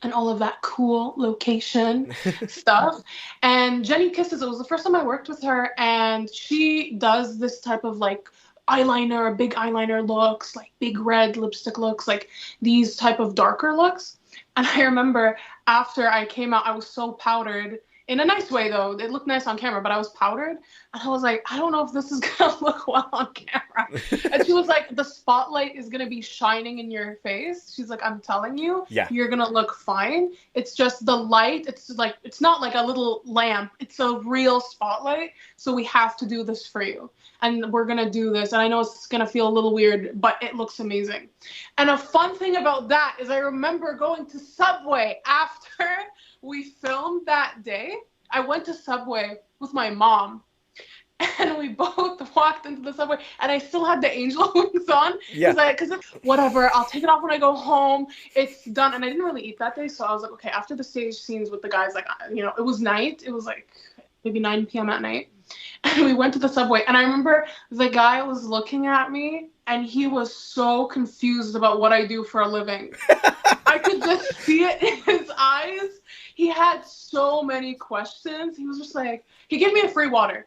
A: and all of that cool location stuff. And Jenny Kisses, it was the first time I worked with her, and she does this type of like eyeliner, big eyeliner looks, like big red lipstick looks, like these type of darker looks. And I remember after I came out, I was so powdered. In a nice way, though. It looked nice on camera, but I was powdered. And I was like, I don't know if this is going to look well on camera. And she was like, the spotlight is going to be shining in your face. She's like, I'm telling you, you're going to look fine. It's just the light. It's not like a little lamp. It's a real spotlight. So we have to do this for you. And we're going to do this. And I know it's going to feel a little weird, but it looks amazing. And a fun thing about that is I remember going to Subway after we filmed that day. I went to Subway with my mom, and we both walked into the Subway, and I still had the angel wings on. Because whatever, I'll take it off when I go home. It's done. And I didn't really eat that day, so I was like, okay, after the stage scenes with the guys, like, it was night. It was like maybe 9 p.m. at night. And we went to the Subway, and I remember the guy was looking at me, and he was so confused about what I do for a living. I could just see it in his eyes. He had so many questions. He was just like, he gave me a free water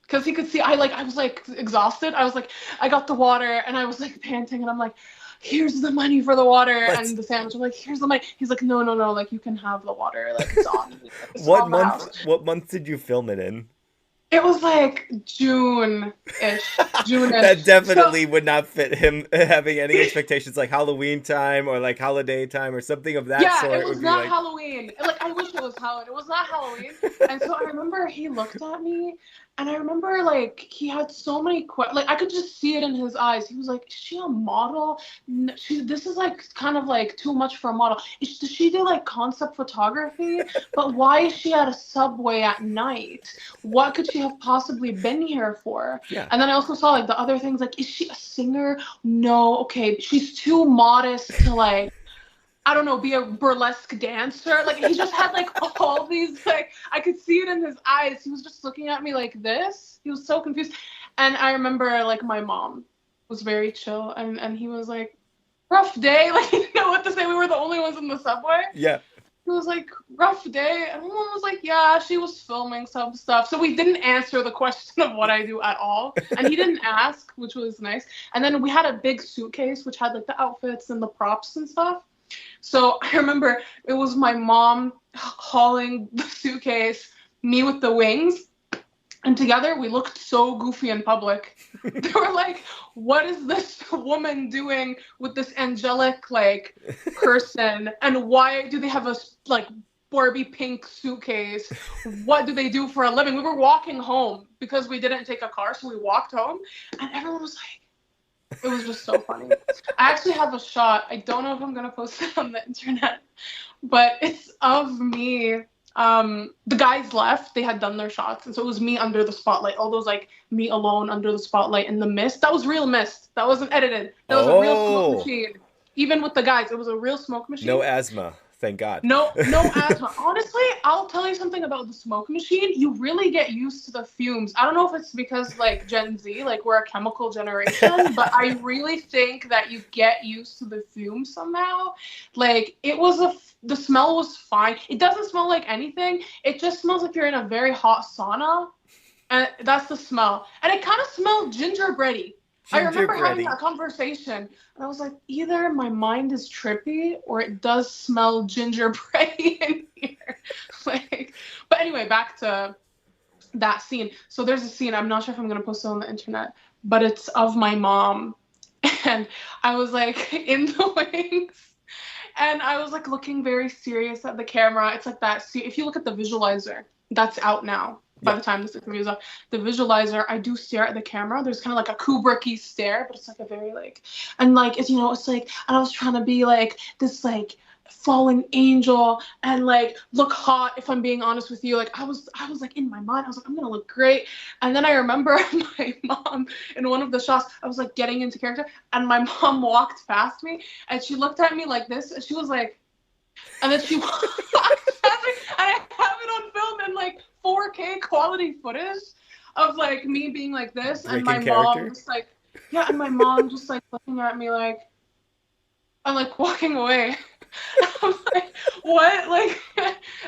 A: because he could see I was like exhausted. I was like, I got the water, and I was like panting, and I'm like, here's the money for the water. And the sandwich, I'm like, here's the money. He's like, no, like, you can have the water. Like, it's on me. Like,
B: what month did you film it in?
A: It was like June-ish.
B: That definitely would not fit him having any expectations like Halloween time or like holiday time or something of that sort.
A: Yeah, it was not Halloween. Like, I wish it was Halloween. It was not Halloween. And so I remember he looked at me, and I remember, like, he had so many questions. Like, I could just see it in his eyes. He was like, is she a model? No, this is, like, kind of, like, too much for a model. Does she do, like, concept photography? But why is she at a Subway at night? What could she have possibly been here for?
B: Yeah.
A: And then I also saw, like, the other things, like, is she a singer? No. Okay, she's too modest to, like, I don't know, be a burlesque dancer. Like, he just had, like, all these, like, I could see it in his eyes. He was just looking at me like this. He was so confused. And I remember, like, my mom was very chill. And he was like, rough day. Like, he didn't know what to say. We were the only ones in the Subway.
B: Yeah.
A: He was like, rough day. And my mom was like, yeah, she was filming some stuff. So we didn't answer the question of what I do at all. And he didn't ask, which was nice. And then we had a big suitcase, which had, like, the outfits and the props and stuff. So I remember it was my mom hauling the suitcase, me with the wings, and together we looked so goofy in public. They were like, what is this woman doing with this angelic, like, person? And why do they have a, like, Barbie pink suitcase? What do they do for a living? We were walking home because we didn't take a car, so we walked home, and everyone was like, it was just so funny. I actually have a shot. I don't know if I'm going to post it on the internet, but it's of me The guys left, they had done their shots, and so it was me under the spotlight, all those like me alone under the spotlight in the mist. That was real mist, that wasn't edited, that was a real smoke
B: Oh,
A: machine. Even with the guys, it was a real smoke machine.
B: no asthma. Thank God.
A: No asthma. Honestly, I'll tell you something about the smoke machine. You really get used to the fumes. I don't know if it's because like Gen Z, like we're a chemical generation, but I really think that you get used to the fumes somehow. Like the smell was fine. It doesn't smell like anything. It just smells like you're in a very hot sauna. And that's the smell. And it kind of smelled gingerbready. I remember having
B: Gingerbready.
A: that conversation, and I was like, either my mind is trippy or it does smell gingerbready in here. Like, but anyway, back to that scene. So there's a scene, I'm not sure if I'm going to post it on the internet, but it's of my mom. And I was like in the wings. And I was like looking very serious at the camera. It's like that. See, if you look at the visualizer, that's out now. By the time this interview is up, the visualizer, I do stare at the camera. There's kind of like a Kubrick-y stare, but it's like a very like, and like it's it's like, and I was trying to be like this like fallen angel and like look hot. If I'm being honest with you, like I was like in my mind, I was like I'm gonna look great. And then I remember my mom in one of the shots, I was like getting into character, and my mom walked past me and she looked at me like this, and she was like, and then she walked past me, and I have it on film and like 4K quality footage of like me being like this, and my mom just like, yeah, and my mom just like looking at me like, I'm like walking away. I'm like, what? Like,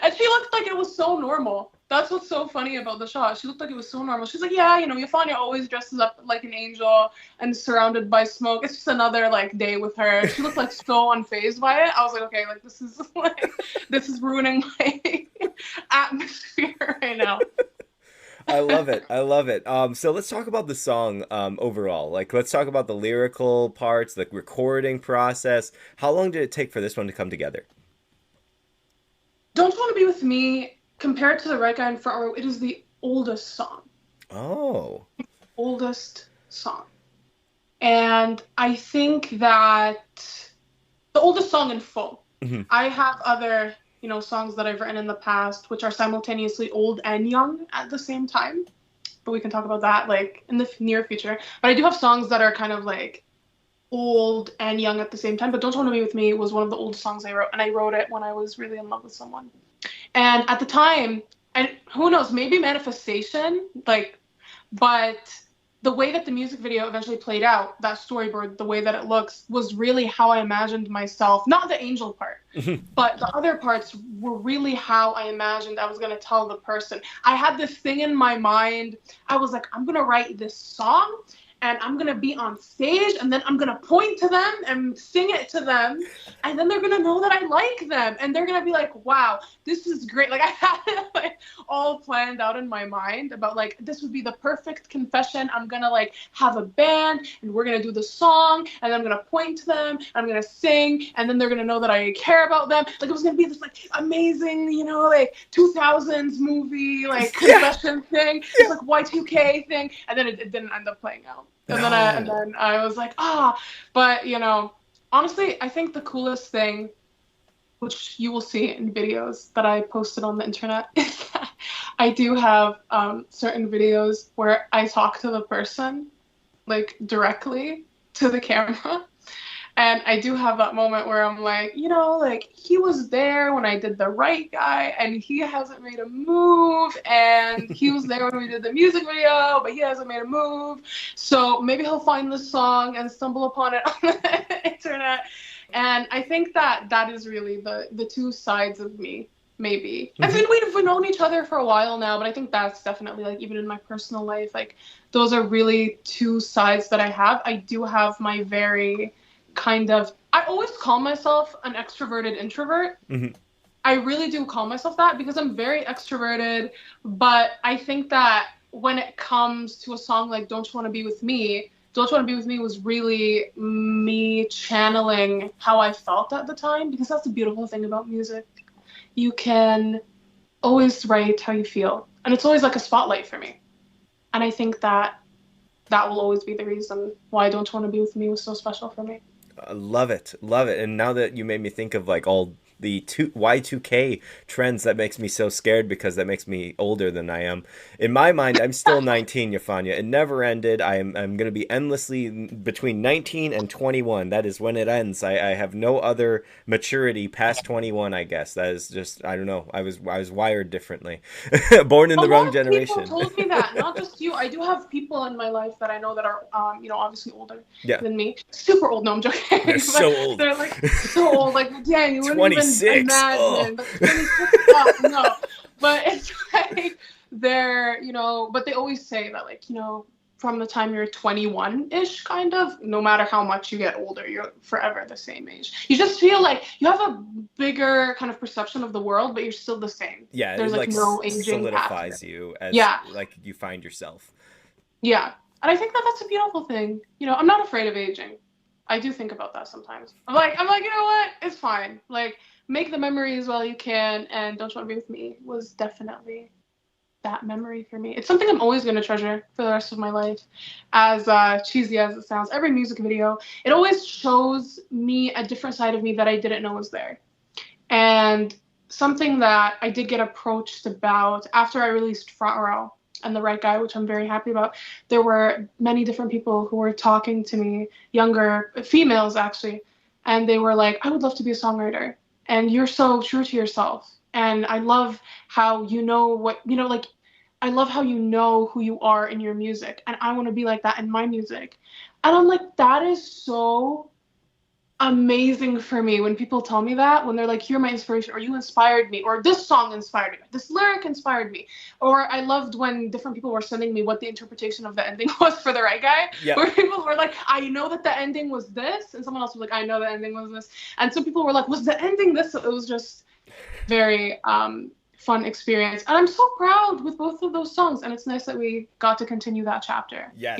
A: and she looked like it was so normal. That's what's so funny about the shot. She looked like it was so normal. She's like, yeah, Yafania always dresses up like an angel and surrounded by smoke. It's just another like day with her. She looked like so unfazed by it. I was like, okay, like this is ruining my atmosphere right now.
B: I love it. I love it. So let's talk about the song overall. Like, let's talk about the lyrical parts, the recording process. How long did it take for this one to come together?
A: Don't You Want to Be With Me, compared to The Right Guy in Front Row, it is the oldest song.
B: Oh.
A: Oldest song. And I think that the oldest song in full.
B: Mm-hmm.
A: I have other songs that I've written in the past, which are simultaneously old and young at the same time. But we can talk about that like in the near future. But I do have songs that are kind of like old and young at the same time. But Don't You Want to Be With Me was one of the oldest songs I wrote, and I wrote it when I was really in love with someone. And at the time, and who knows, maybe manifestation, like, but the way that the music video eventually played out, that storyboard, the way that it looks, was really how I imagined myself. Not the angel part, but the other parts were really how I imagined I was going to tell the person. I had this thing in my mind. I was like, I'm going to write this song, and I'm going to be on stage, and then I'm going to point to them and sing it to them, and then they're going to know that I like them, and they're going to be like, wow, this is great. Like, I had it like all planned out in my mind about like, this would be the perfect confession. I'm going to like have a band, and we're going to do the song, and I'm going to point to them, and I'm going to sing, and then they're going to know that I care about them. Like, it was going to be this like amazing, like 2000s movie, like confession thing, this like Y2K thing, and then it didn't end up playing out. And then I was like, but honestly, I think the coolest thing, which you will see in videos that I posted on the internet, is that I do have certain videos where I talk to the person, like directly to the camera. And I do have that moment where I'm like, like he was there when I did The Right Guy, and he hasn't made a move, and he was there when we did the music video, but he hasn't made a move. So maybe he'll find the song and stumble upon it on the internet. And I think that is really the two sides of me, maybe. Mm-hmm. I mean, we've known each other for a while now, but I think that's definitely, like, even in my personal life, like, those are really two sides that I have. I do have my very I always call myself an extroverted introvert. Mm-hmm. I really do call myself that because I'm very extroverted, but I think that when it comes to a song like Don't You Want to Be With Me, Don't You Want to Be With Me was really me channeling how I felt at the time, because that's the beautiful thing about music. You can always write how you feel, and it's always like a spotlight for me. And I think that will always be the reason why Don't You Want to Be With Me was so special for me.
B: Love it. And now that you made me think of like all Y2K trends that makes me so scared, because that makes me older than I am. In my mind, I'm still 19, Yafania. It never ended. I'm going to be endlessly between 19 and 21. That is when it ends. I have no other maturity past 21, I guess. That is just, I don't know. I was wired differently. Born in
A: A
B: the
A: lot
B: wrong
A: of
B: generation.
A: people told me that, not just you. I do have people in my life that I know that are, obviously older
B: Yeah.
A: than me. Super old. No, I'm joking.
B: They're so old.
A: They're like so old. Like, dang, you wouldn't even
B: 26. Oh.
A: imagine. But 26, no. But it's like they're, but they always say that, like, from the time you're 21-ish, kind of, no matter how much you get older, you're forever the same age. You just feel like you have a bigger kind of perception of the world, but you're still the same.
B: Yeah,
A: There's
B: it
A: like no aging
B: solidifies
A: past it.
B: you as
A: Yeah.
B: like you find yourself.
A: Yeah. And I think that that's a beautiful thing. I'm not afraid of aging. I do think about that sometimes. I'm like, you know what? It's fine. Like, make the memories while you can, and Don't You Want to Be With Me was definitely that memory for me. It's something I'm always going to treasure for the rest of my life. As cheesy as it sounds, every music video, it always shows me a different side of me that I didn't know was there. And something that I did get approached about after I released Front Row and The Right Guy, which I'm very happy about, there were many different people who were talking to me, younger females actually, and they were like, I would love to be a songwriter. And you're so true to yourself. And I love how I love how you know who you are in your music. And I want to be like that in my music. And I'm like, that is so amazing for me when people tell me that, when they're like, you're my inspiration, or you inspired me, or this song inspired me, this lyric inspired me. Or I loved when different people were sending me what the interpretation of the ending was for The Right Guy.
B: Yeah.
A: Where people were like, I know that the ending was this, and someone else was like, I know the ending was this. And some people were like, was the ending this? So it was just very fun experience. And I'm so proud with both of those songs, and it's nice that we got to continue that chapter here.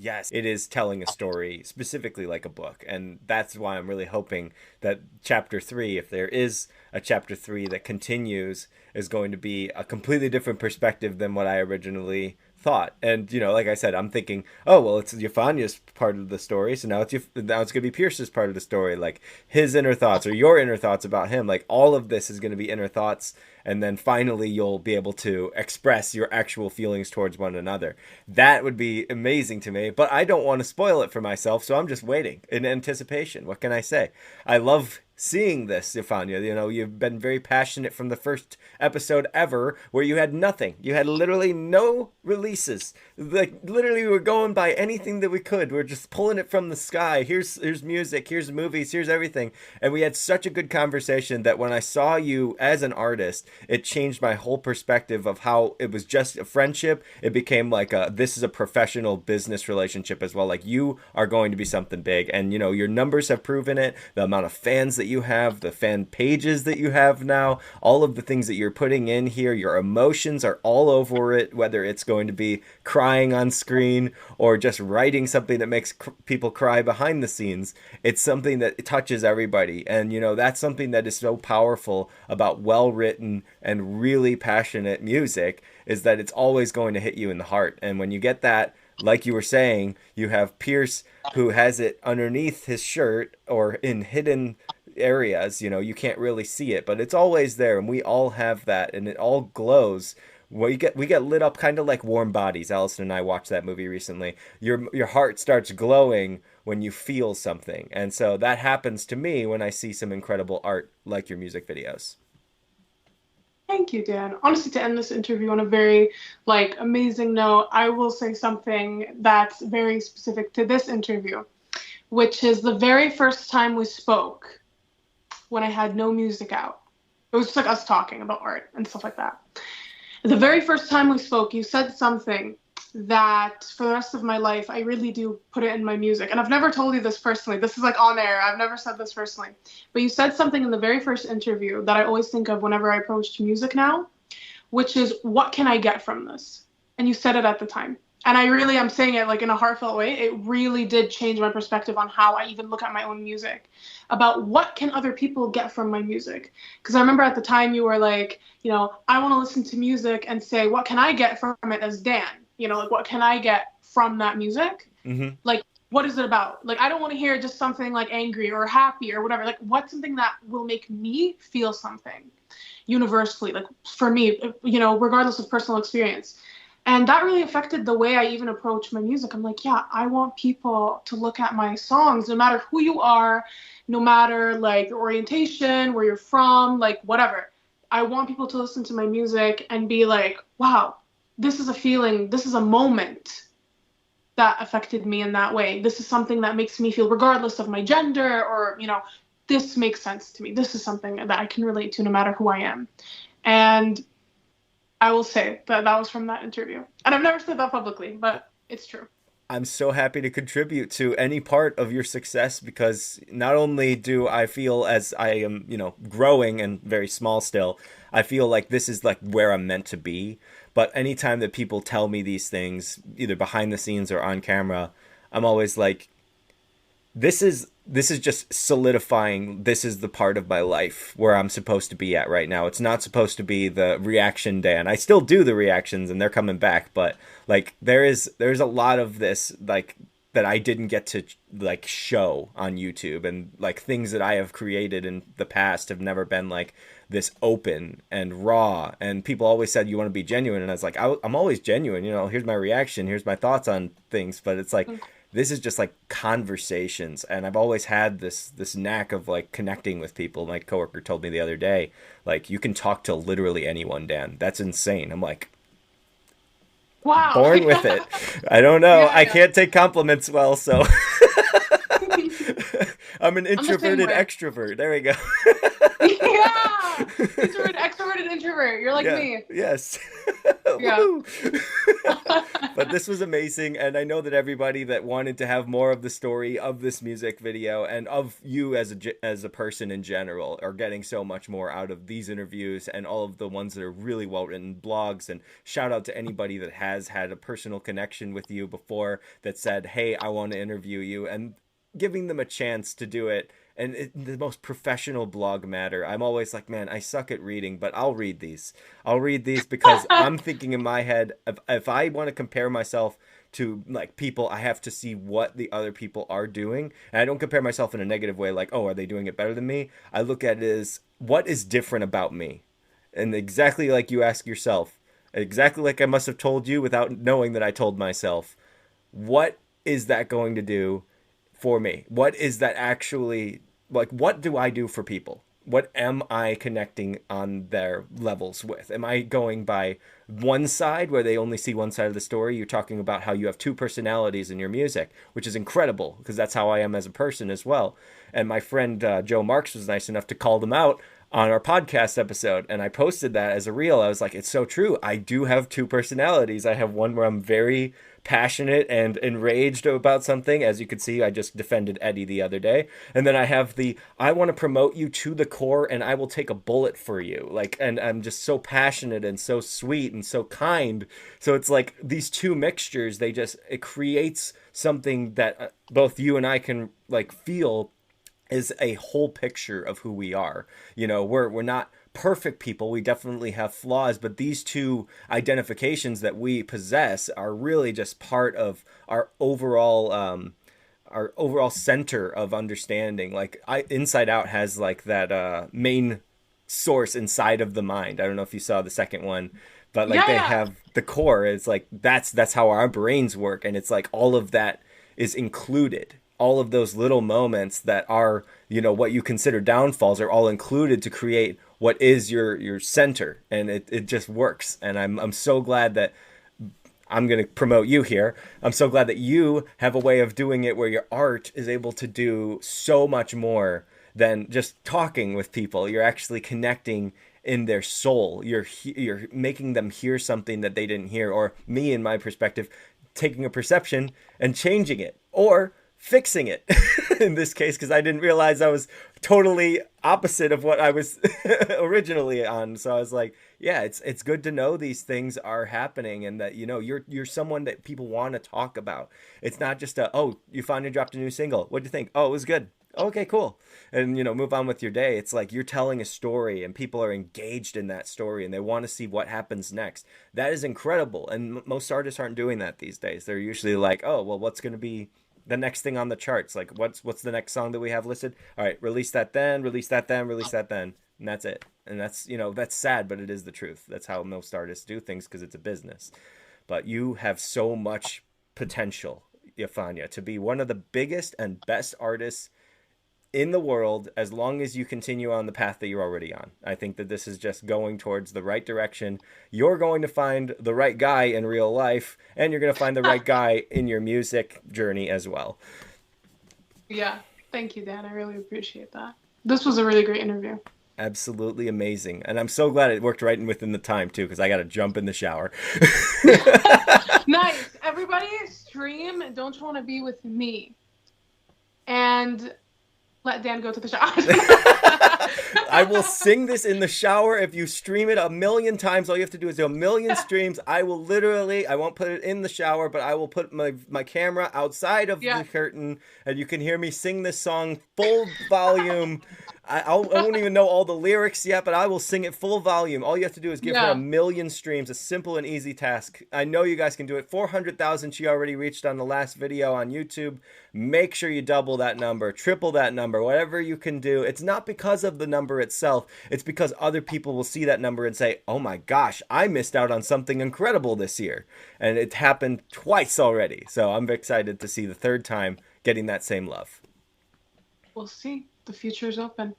B: Yes, it is telling a story specifically like a book, and that's why I'm really hoping that chapter 3, if there is a chapter 3 that continues, is going to be a completely different perspective than what I originally thought. And like I said, I'm thinking, oh well, it's Yafania's part of the story, so now it's gonna be Pierce's part of the story, like his inner thoughts or your inner thoughts about him. Like all of this is going to be inner thoughts, and then finally you'll be able to express your actual feelings towards one another. That would be amazing to me, but I don't want to spoil it for myself, so I'm just waiting in anticipation. What can I say? I love seeing this, Yafania. You've been very passionate from the first episode ever, where you had nothing. You had literally no releases. Like literally, we were going by anything that we could. We're just pulling it from the sky. Here's music. Here's movies. Here's everything. And we had such a good conversation that when I saw you as an artist, it changed my whole perspective of how it was just a friendship. It became like this is a professional business relationship as well. Like you are going to be something big, and your numbers have proven it. The amount of fans that you have, the fan pages that you have now, all of the things that you're putting in here, your emotions are all over it, whether it's going to be crying on screen or just writing something that makes people cry behind the scenes. It's something that touches everybody, and that's something that is so powerful about well-written and really passionate music, is that it's always going to hit you in the heart. And when you get that, like you were saying, you have Pierce who has it underneath his shirt or in hidden areas, you can't really see it, but it's always there, and we all have that, and it all glows. We get lit up kind of like Warm Bodies. Allison and I watched that movie recently. Your heart starts glowing when you feel something, and so that happens to me when I see some incredible art like your music videos.
A: Thank you, Dan. Honestly, to end this interview on a very amazing note, I will say something that's very specific to this interview, which is the very first time we spoke when I had no music out. It was just like us talking about art and stuff like that. The very first time we spoke, you said something that for the rest of my life, I really do put it in my music. And I've never told you this personally. This is on air. I've never said this personally. But you said something in the very first interview that I always think of whenever I approach music now, which is, what can I get from this? And you said it at the time. And I'm saying it in a heartfelt way. It really did change my perspective on how I even look at my own music, about what can other people get from my music. Because I remember at the time you were like, I want to listen to music and say, what can I get from it as Dan? What can I get from that music?
B: Mm-hmm.
A: what is it about? Like, I don't want to hear just something like angry or happy or whatever. Like, what's something that will make me feel something universally, like for me, regardless of personal experience. And that really affected the way I even approach my music. I'm like, yeah, I want people to look at my songs, no matter who you are, no matter like your orientation, where you're from, like whatever. I want people to listen to my music and be like, wow, this is a feeling, this is a moment that affected me in that way. This is something that makes me feel, regardless of my gender, or, this makes sense to me. This is something that I can relate to no matter who I am. And I will say that that was from that interview. And I've never said that publicly, but it's true.
B: I'm so happy to contribute to any part of your success, because not only do I feel as I am, growing and very small still, I feel like this is like where I'm meant to be. But anytime that people tell me these things, either behind the scenes or on camera, I'm always like, this is just solidifying, this is the part of my life where I'm supposed to be at right now. It's not supposed to be the reaction Dan. I still do the reactions and they're coming back, but like there's a lot of this like that I didn't get to like show on YouTube, and like things that I have created in the past have never been like this open and raw. And people always said, you want to be genuine, and I was like, I'm always genuine, here's my reaction, here's my thoughts on things. But it's like, this is just like conversations, and I've always had this knack of like connecting with people. My coworker told me the other day, like, you can talk to literally anyone, Dan. That's insane. I'm like,
A: wow,
B: born with it. I don't know.
A: Yeah,
B: I can't take compliments well, so I'm an introverted extrovert. There we go.
A: Yeah, extroverted introvert. You're like me.
B: Yes.
A: Yeah.
B: But this was amazing, and I know that everybody that wanted to have more of the story of this music video and of you as a person in general are getting so much more out of these interviews and all of the ones that are really well written blogs. And shout out to anybody that has had a personal connection with you before that said, hey, I want to interview you, and giving them a chance to do it. And the most professional blog matter. I'm always like, man, I suck at reading, but I'll read these. I'll read these because I'm thinking in my head, if I want to compare myself to like people, I have to see what the other people are doing. And I don't compare myself in a negative way, like, oh, are they doing it better than me? I look at it as, what is different about me? And exactly like you ask yourself, exactly like I must have told you without knowing that I told myself, what is that going to do for me? What is that actually, like, what do I do for people? What am I connecting on their levels with? Am I going by one side where they only see one side of the story? You're talking about how you have two personalities in your music, which is incredible because that's how I am as a person as well. And my friend Joe Marks was nice enough to call them out on our podcast episode, and I posted that as a reel. I was like, it's so true. I do have two personalities. I have one where I'm very passionate and enraged about something. As you could see, I just defended Eddie the other day. And then I have I want to promote you to the core and I will take a bullet for you. Like, and I'm just so passionate and so sweet and so kind. So it's like these two mixtures, it creates something that both you and I can like feel is a whole picture of who we are. We're not perfect people. We definitely have flaws, but these two identifications that we possess are really just part of our overall center of understanding. Like Inside Out has like that main source inside of the mind. I don't know if you saw the second one, but like they have the core. It's like that's how our brains work, and it's like all of that is included. All of those little moments that are, what you consider downfalls are all included to create what is your center, and it just works. And I'm so glad that I'm going to promote you here. I'm so glad that you have a way of doing it where your art is able to do so much more than just talking with people. You're actually connecting in their soul. You're making them hear something that they didn't hear, or me, in my perspective, taking a perception and changing it, or fixing it in this case, because I didn't realize I was totally opposite of what I was originally on. So I was like, yeah, it's good to know these things are happening, and that you're someone that people want to talk about. It's not just you finally dropped a new single, what'd you think? Oh, it was good. Okay, cool. And move on with your day. It's like you're telling a story and people are engaged in that story and they want to see what happens next. That is incredible, and most artists aren't doing that these days. They're usually like, oh well, what's going to be the next thing on the charts. Like, what's the next song that we have listed? All right, release that then, release that then, release that then, and that's it. And that's, that's sad, but it is the truth. That's how most artists do things, because it's a business. But you have so much potential, Yafania, to be one of the biggest and best artists in the world, as long as you continue on the path that you're already on. I think that this is just going towards the right direction. You're going to find the right guy in real life, and you're going to find the right guy in your music journey as well.
A: Yeah. Thank you, Dan. I really appreciate that. This was a really great interview.
B: Absolutely amazing. And I'm so glad it worked right in within the time, too, because I got to jump in the shower.
A: Nice. Everybody stream Don't You Want to Be With Me. And let Dan go to the shower.
B: I will sing this in the shower. If you stream it 1,000,000 times, all you have to do is do 1,000,000 streams. I will literally, I won't put it in the shower, but I will put my camera outside of the curtain, and you can hear me sing this song full volume. I won't even know all the lyrics yet, but I will sing it full volume. All you have to do is give her 1,000,000 streams. A simple and easy task. I know you guys can do it. 400,000 she already reached on the last video on YouTube. Make sure you double that number, triple that number, whatever you can do. It's not because of the number itself. It's because other people will see that number and say, oh my gosh, I missed out on something incredible this year. And it happened twice already. So I'm excited to see the third time getting that same love.
A: We'll see. The future's open.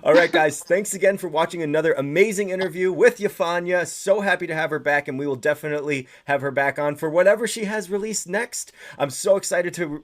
B: All right, guys. Thanks again for watching another amazing interview with Yafania. So happy to have her back, and we will definitely have her back on for whatever she has released next. I'm so excited to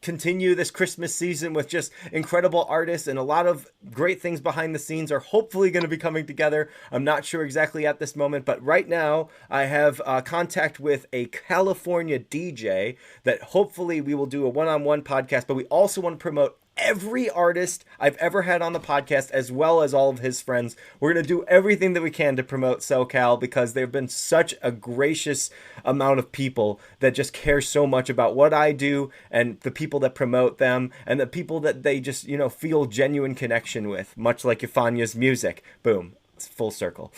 B: continue this Christmas season with just incredible artists, and a lot of great things behind the scenes are hopefully going to be coming together. I'm not sure exactly at this moment, but right now I have contact with a California DJ that hopefully we will do a one-on-one podcast, but we also want to promote every artist I've ever had on the podcast, as well as all of his friends. We're going to do everything that we can to promote SoCal, because they've been such a gracious amount of people that just care so much about what I do, and the people that promote them, and the people that they just, feel genuine connection with, much like Yafania's music. Boom. It's full circle.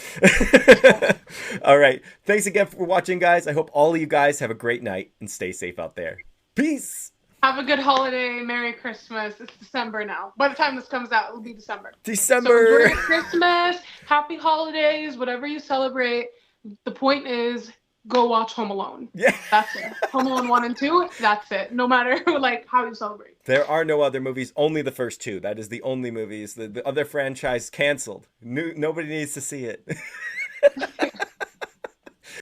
B: All right. Thanks again for watching, guys. I hope all of you guys have a great night and stay safe out there. Peace.
A: Have a good holiday. Merry Christmas. It's December now. By the time this comes out, it'll be December. So enjoy Christmas. Happy holidays. Whatever you celebrate. The point is, go watch Home Alone.
B: Yeah.
A: That's it. Home Alone 1 and 2, that's it. No matter how you celebrate.
B: There are no other movies, only the first two. That is the only movies. The other franchise canceled. Nobody needs to see it.